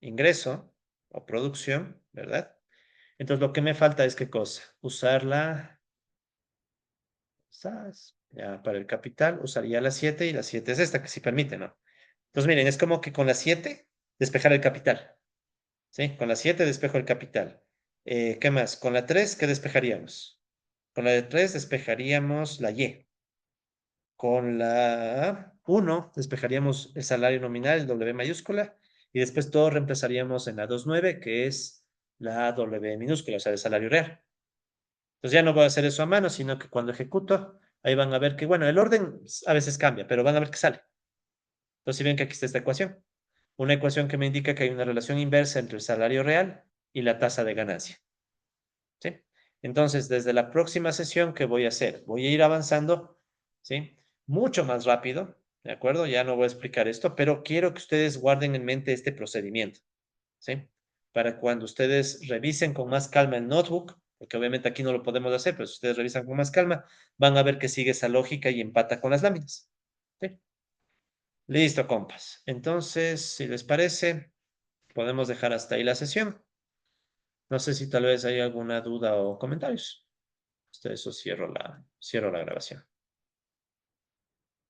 ingreso o producción, ¿verdad? Entonces lo que me falta es qué cosa? Usarla, ya para el capital, usaría la 7 y la 7 es esta que sí permite, ¿no? Entonces miren, es como que con la 7 despejar el capital, ¿sí? Con la 7 despejo el capital. ¿Qué más? Con la 3, ¿qué despejaríamos? Con la de 3 despejaríamos la Y. Con la 1 despejaríamos el salario nominal, el W mayúscula, y después todo reemplazaríamos en la 2.9, que es la W minúscula, o sea, el salario real. Entonces ya no voy a hacer eso a mano, sino que cuando ejecuto, ahí van a ver que, bueno, el orden a veces cambia, pero van a ver que sale. Entonces, si ven que aquí está esta ecuación, una ecuación que me indica que hay una relación inversa entre el salario real y la tasa de ganancia, ¿sí? Entonces, desde la próxima sesión, ¿qué voy a hacer? Voy a ir avanzando, ¿sí? Mucho más rápido, ¿de acuerdo? Ya no voy a explicar esto, pero quiero que ustedes guarden en mente este procedimiento, ¿sí? Para cuando ustedes revisen con más calma el notebook, porque obviamente aquí no lo podemos hacer, pero si ustedes revisan con más calma, van a ver que sigue esa lógica y empata con las láminas, ¿sí? Listo, compas. Entonces, si les parece, podemos dejar hasta ahí la sesión. No sé si tal vez hay alguna duda o comentarios. Hasta eso cierro la grabación.